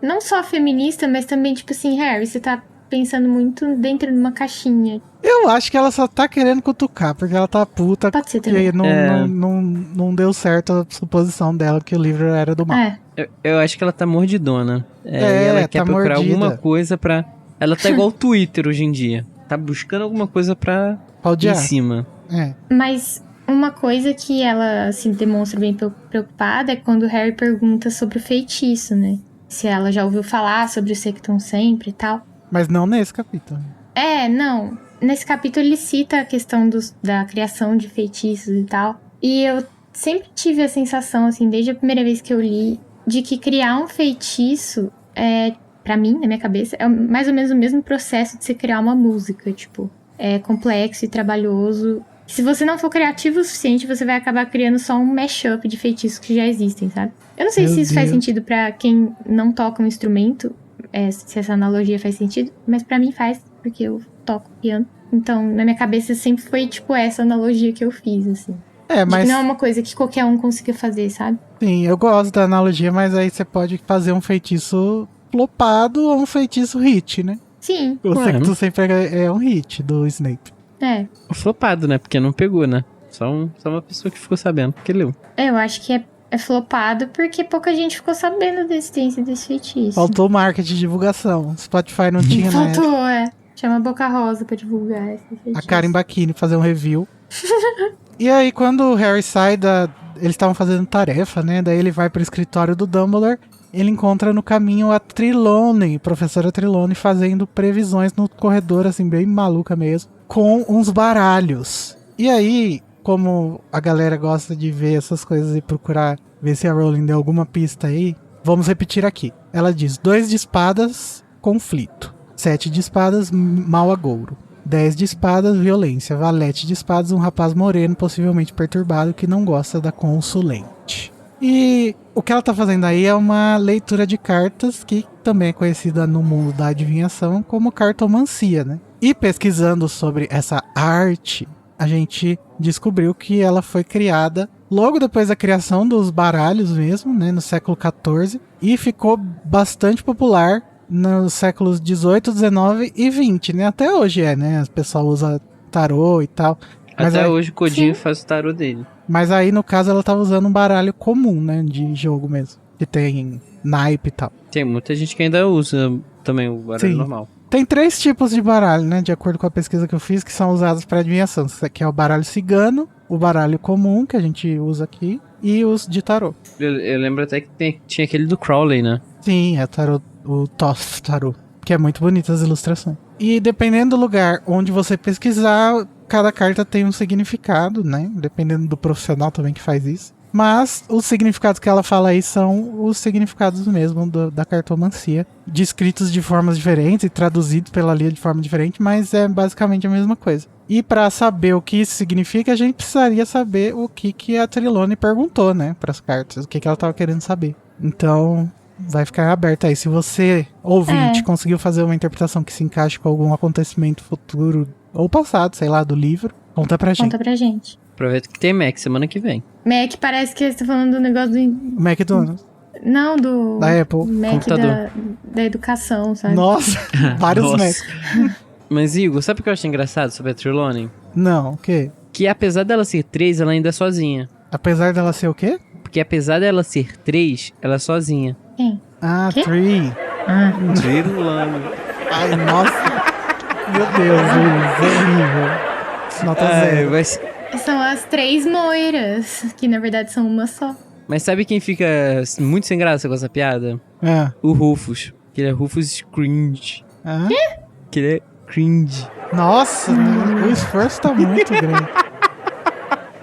Não só feminista, mas também, tipo assim, Harry, você tá pensando muito dentro de uma caixinha. Eu acho que ela só tá querendo cutucar, porque ela tá puta. Pode ser Porque também. não deu certo a suposição dela que o livro era do mal. É. Eu acho que ela tá mordidona. E É, ela quer tá procurar mordida. alguma coisa pra... Ela tá igual o Twitter hoje em dia. Tá buscando alguma coisa pra Pra ir em odiar. cima. É. Mas uma coisa que ela se demonstra bem preocupada é quando o Harry pergunta sobre o feitiço, né? Se ela já ouviu falar sobre o Sectum Sempre e tal. Mas não nesse capítulo. Não. Nesse capítulo ele cita a questão da criação de feitiços e tal. E eu sempre tive a sensação, assim, desde a primeira vez que eu li, de que criar um feitiço pra mim, na minha cabeça, é mais ou menos o mesmo processo de você criar uma música, tipo, é complexo e trabalhoso. Se você não for criativo o suficiente, você vai acabar criando só um mashup de feitiços que já existem, sabe? Eu não sei Meu se isso faz Deus. sentido pra quem não toca um instrumento, se essa analogia faz sentido, mas pra mim faz, porque eu toco piano. Então, na minha cabeça sempre foi, tipo, essa analogia que eu fiz, assim. É, De mas que não é uma coisa que qualquer um consiga fazer, sabe? sim, eu gosto da analogia, mas aí você pode fazer um feitiço flopado ou um feitiço hit, né? Sim, O Ué, Sectum Sempre é um hit do Snape. Flopado, né? Porque não pegou, né? Só uma pessoa que ficou sabendo, porque leu. Eu acho que é flopado porque pouca gente ficou sabendo da existência desse feitiço. Faltou marketing de divulgação. Spotify não tinha, né? Faltou, Chama a Boca Rosa pra divulgar esse feitiço. A Karen Bakini fazer um review. E aí, quando o Harry sai eles estavam fazendo tarefa, né? Daí ele vai pro escritório do Dumbledore. Ele encontra no caminho a Trelawney, professora Trelawney, fazendo previsões no corredor, assim, bem maluca mesmo, com uns baralhos. E aí, como a galera gosta de ver essas coisas e procurar ver se a Rowling deu alguma pista aí, vamos repetir aqui. Ela diz: 2 de espadas, conflito. 7 de espadas, mal agouro. 10 de espadas, violência. Valete de espadas, um rapaz moreno, possivelmente perturbado, que não gosta da consulente. E o que ela tá fazendo aí é uma leitura de cartas, que também é conhecida no mundo da adivinhação como cartomancia, né? E pesquisando sobre essa arte, a gente descobriu que ela foi criada logo depois da criação dos baralhos mesmo, né? No século XIV. E ficou bastante popular nos séculos 18, 19 e 20, né? Até hoje né? O pessoal usa tarô e tal. Mas Até aí, hoje o Codinho faz o tarô dele. mas aí, no caso, ela tava usando um baralho comum, né? De jogo mesmo. Que tem naipe e tal. Tem muita gente que ainda usa também o baralho Sim. normal. Tem 3 tipos de baralho, né? De acordo com a pesquisa que eu fiz, que são usados para adivinhação. Que é o baralho cigano, o baralho comum, que a gente usa aqui, e os de tarô. Eu lembro até que tinha aquele do Crowley, né? Sim, é tarô, o Thoth Tarô, que é muito bonito as ilustrações. E dependendo do lugar onde você pesquisar, cada carta tem um significado, né? Dependendo do profissional também que faz isso. Mas os significados que ela fala aí são os significados mesmo da cartomancia, descritos de formas diferentes e traduzidos pela Lia de forma diferente, mas é basicamente a mesma coisa. E para saber o que isso significa, a gente precisaria saber o que a Trelawney perguntou, né, para as cartas, o que ela estava querendo saber. Então, vai ficar aberto aí. Se você, ouvinte, conseguiu fazer uma interpretação que se encaixe com algum acontecimento futuro ou passado, sei lá, do livro, conta pra gente. Conta pra gente. Aproveita que tem Mac semana que vem. Mac parece que você tá falando do negócio do... O McDonald's, Não, do... da Apple. Mac Computador. da educação, sabe? Nossa, vários Nossa. Macs. Mas, Igor, sabe o que eu acho engraçado sobre a Trelawney? Não, o quê? que apesar dela ser 3, ela ainda é sozinha. Apesar dela ser o quê? Porque apesar dela ser 3, ela é sozinha. Quem? Ah, Quê? 3. Trilulano. Ai, nossa. Meu Deus, Luiz, horrível. Nota zero. São as 3 Moiras, que na verdade são uma só. Mas sabe quem fica muito sem graça com essa piada? Ah. O Rufus. Que ele é Rufus cringe. Ah. Que ele é cringe. Nossa, o esforço tá muito grande.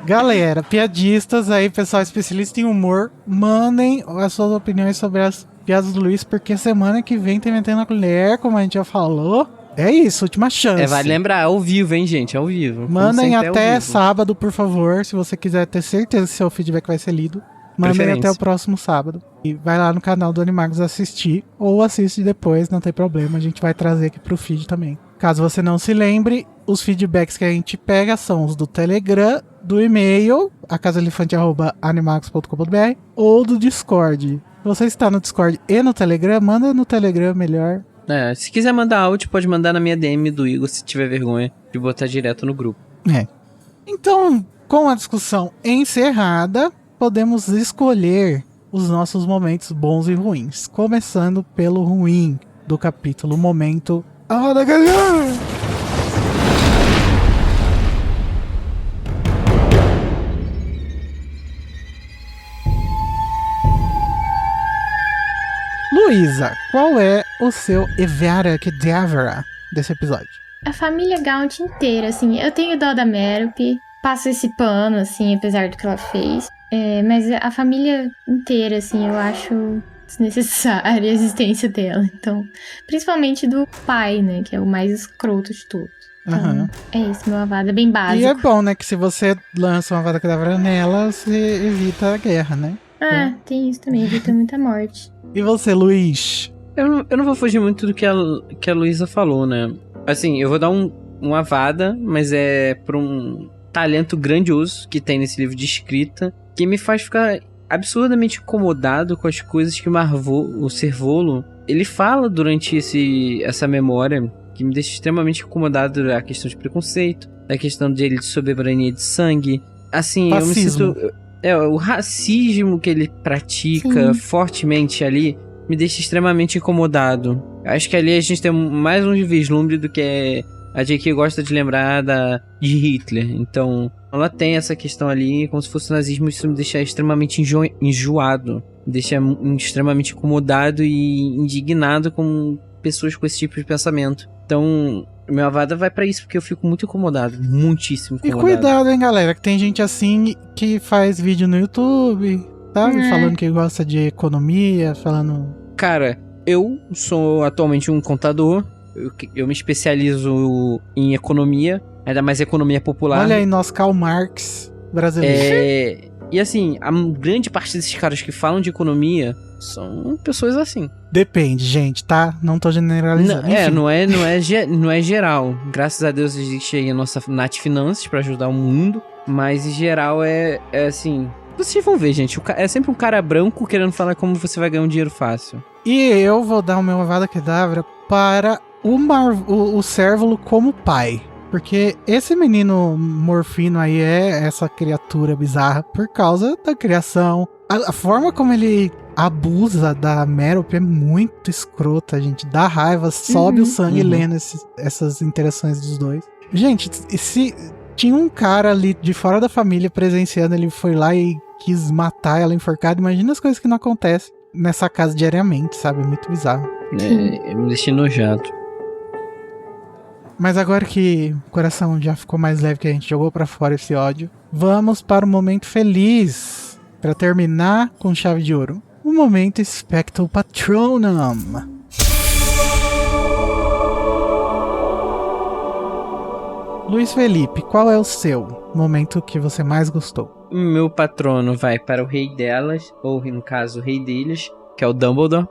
Galera, piadistas aí, pessoal especialista em humor, mandem as suas opiniões sobre as piadas do Luiz, porque semana que vem tem Metendo a Colher, como a gente já falou. É isso, última chance. Vale lembrar, ao vivo, hein, gente? Ao vivo. Mandem Como sempre, até ao vivo. sábado, por favor, se você quiser ter certeza que seu feedback vai ser lido. Mandem Preferência. até o próximo sábado. E vai lá no canal do Animagos assistir, ou assiste depois, não tem problema, a gente vai trazer aqui pro feed também. Caso você não se lembre, os feedbacks que a gente pega são os do Telegram, do e-mail, acasaelefante@animagos.com.br, ou do Discord. Se você está no Discord e no Telegram, manda no Telegram melhor. Se quiser mandar áudio, pode mandar na minha DM do Igor, se tiver vergonha de botar direto no grupo. Então, com a discussão encerrada, podemos escolher os nossos momentos bons e ruins. Começando pelo ruim do capítulo, momento... A roda ganhou! Luísa, qual é o seu Evara Kedavra desse episódio? A família Gaunt inteira, assim, eu tenho dó da Merope, passo esse pano, assim, apesar do que ela fez. Mas a família inteira, assim, eu acho desnecessária a existência dela. Então, principalmente do pai, né, que é o mais escroto de todos. Então, é isso, meu avada, bem básico. E é bom, né, que se você lança uma Avada Kedavra nela, você evita a guerra, né? Tem isso também, evita muita morte. E você, Luiz? Eu não vou fugir muito do que a Luísa falou, né? Assim, eu vou dar uma avada, mas é por um talento grandioso que tem nesse livro de escrita, que me faz ficar absurdamente incomodado com as coisas que o Servolo, ele fala durante essa memória, que me deixa extremamente incomodado, a questão de preconceito, a questão dele de soberania de sangue. Assim, Racismo. eu me sinto... o racismo que ele pratica fortemente ali me deixa extremamente incomodado. Eu acho que ali a gente tem mais um vislumbre do que a J.K. gosta de lembrar de Hitler. Então, ela tem essa questão ali, como se fosse nazismo, isso me deixa extremamente enjoado. Me deixa extremamente incomodado e indignado com pessoas com esse tipo de pensamento. Então, meu avada vai pra isso, porque eu fico muito incomodado. Muitíssimo E incomodado. cuidado, hein, galera, que tem gente assim que faz vídeo no YouTube, sabe? Falando que gosta de economia, falando... Cara, eu sou atualmente um contador. Eu me especializo em economia, ainda mais economia popular. Olha aí, nosso Karl Marx brasileiro. E assim, a grande parte desses caras que falam de economia são pessoas assim. Depende, gente, tá? Não tô generalizando. Enfim. Não é geral. Graças a Deus existe aí a nossa Nath Finanças pra ajudar o mundo. Mas em geral é assim... Vocês vão ver, gente. É sempre um cara branco querendo falar como você vai ganhar um dinheiro fácil. E eu vou dar o meu Avada Kedavra para o Servolo como pai. Porque esse menino morfino aí é essa criatura bizarra por causa da criação. A forma como ele abusa da Merope é muito escrota, gente. Dá raiva, sobe o sangue lendo essas interações dos dois. Gente, se tinha um cara ali de fora da família presenciando, ele foi lá e quis matar ela enforcada. Imagina as coisas que não acontecem nessa casa diariamente, sabe? É muito bizarro. Eu me deixei nojado. Mas agora que o coração já ficou mais leve, que a gente jogou pra fora esse ódio, vamos para o momento feliz. Pra terminar com chave de ouro. O momento Spectral Patronum. Luiz Felipe, qual é o seu momento que você mais gostou? Meu patrono vai para o rei delas, ou no caso, o rei deles, que é o Dumbledore.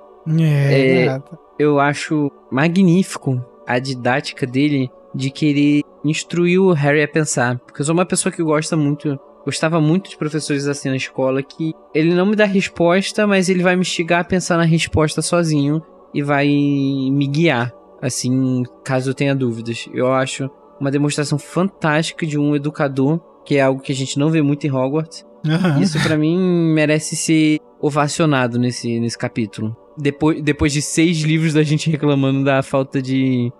Eu acho magnífico a didática dele de querer instruir o Harry a pensar. Porque eu sou uma pessoa que gostava muito de professores assim na escola, que ele não me dá resposta, mas ele vai me instigar a pensar na resposta sozinho e vai me guiar, assim, caso eu tenha dúvidas. Eu acho uma demonstração fantástica de um educador que é algo que a gente não vê muito em Hogwarts. Aham. Isso pra mim merece ser ovacionado nesse capítulo. Depois de 6 livros da gente reclamando da falta de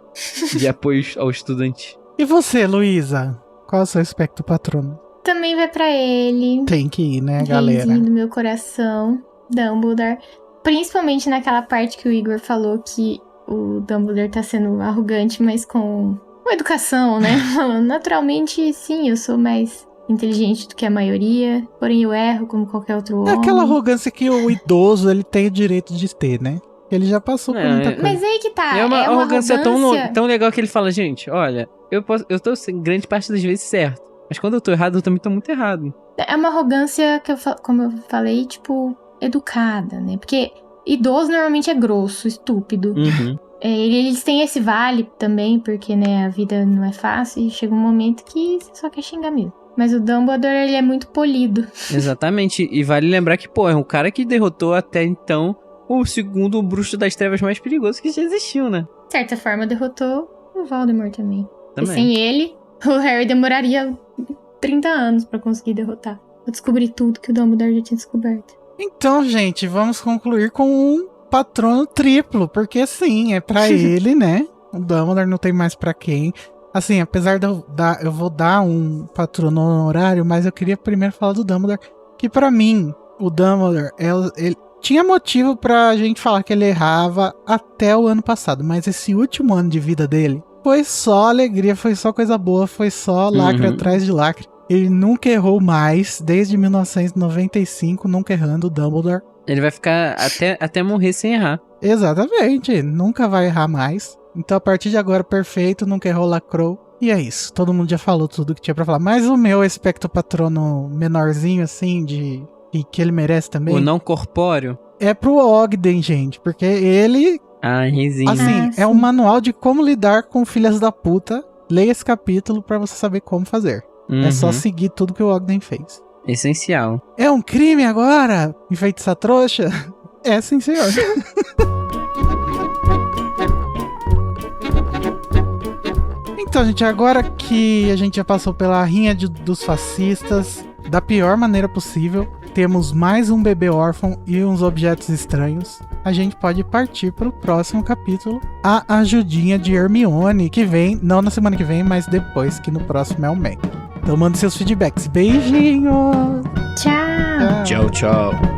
apoio ao estudante. E você, Luísa? Qual é o seu espectro patrono? Também vai pra ele. Tem que ir, né, galera? Reizinho do meu coração, Dumbledore. Principalmente naquela parte que o Igor falou que o Dumbledore tá sendo arrogante, mas com educação, né? Falando, naturalmente, sim, eu sou mais inteligente do que a maioria, porém eu erro como qualquer outro É homem. aquela arrogância que o idoso ele tem o direito de ter, né? Ele já passou por muita coisa. Mas aí que tá, É uma arrogância arrogância... tão legal que ele fala, gente, olha, eu tô grande parte das vezes certo, mas quando eu tô errado, eu também tô muito errado. É uma arrogância que, como eu falei, tipo, educada, né? Porque idoso normalmente é grosso, estúpido. Uhum. Eles têm esse vale também, porque, né, a vida não é fácil e chega um momento que você só quer xingar mesmo. Mas o Dumbledore, ele é muito polido. Exatamente, e vale lembrar que, pô, é um cara que derrotou até então o segundo bruxo das trevas mais perigoso que já existiu, né? De certa forma, derrotou o Voldemort também. Também. E sem ele, o Harry demoraria 30 anos pra conseguir derrotar. Pra descobrir tudo que o Dumbledore já tinha descoberto. Então, gente, vamos concluir com um patrono triplo, porque sim, é pra ele, né? O Dumbledore não tem mais pra quem. Assim, apesar de eu vou dar um patrono honorário, mas eu queria primeiro falar do Dumbledore, que pra mim, o Dumbledore, ele tinha motivo pra gente falar que ele errava até o ano passado, mas esse último ano de vida dele foi só alegria, foi só coisa boa, foi só lacre atrás de lacre. Ele nunca errou mais, desde 1995, nunca errando o Dumbledore. Ele vai ficar até morrer sem errar. Exatamente, nunca vai errar mais. Então a partir de agora, perfeito, nunca errou, lacrou. E é isso, todo mundo já falou tudo que tinha pra falar. Mas o meu espectro patrono menorzinho, assim, que ele merece também, O não corpóreo. é pro Ogden, gente. Porque ele, Risinho. assim, é um manual de como lidar com filhas da puta. Leia esse capítulo pra você saber como fazer. É só seguir tudo que o Ogden fez. Essencial. É um crime agora? Enfeitiçar trouxa? É sim, senhor. Então, gente, agora que a gente já passou pela rinha dos fascistas da pior maneira possível, temos mais um bebê órfão e uns objetos estranhos, a gente pode partir para o próximo capítulo, a ajudinha de Hermione, que vem, não na semana que vem, mas depois, que no próximo é o Meg. Então mande seus feedbacks. Beijinhos! Tchau! Tchau, tchau.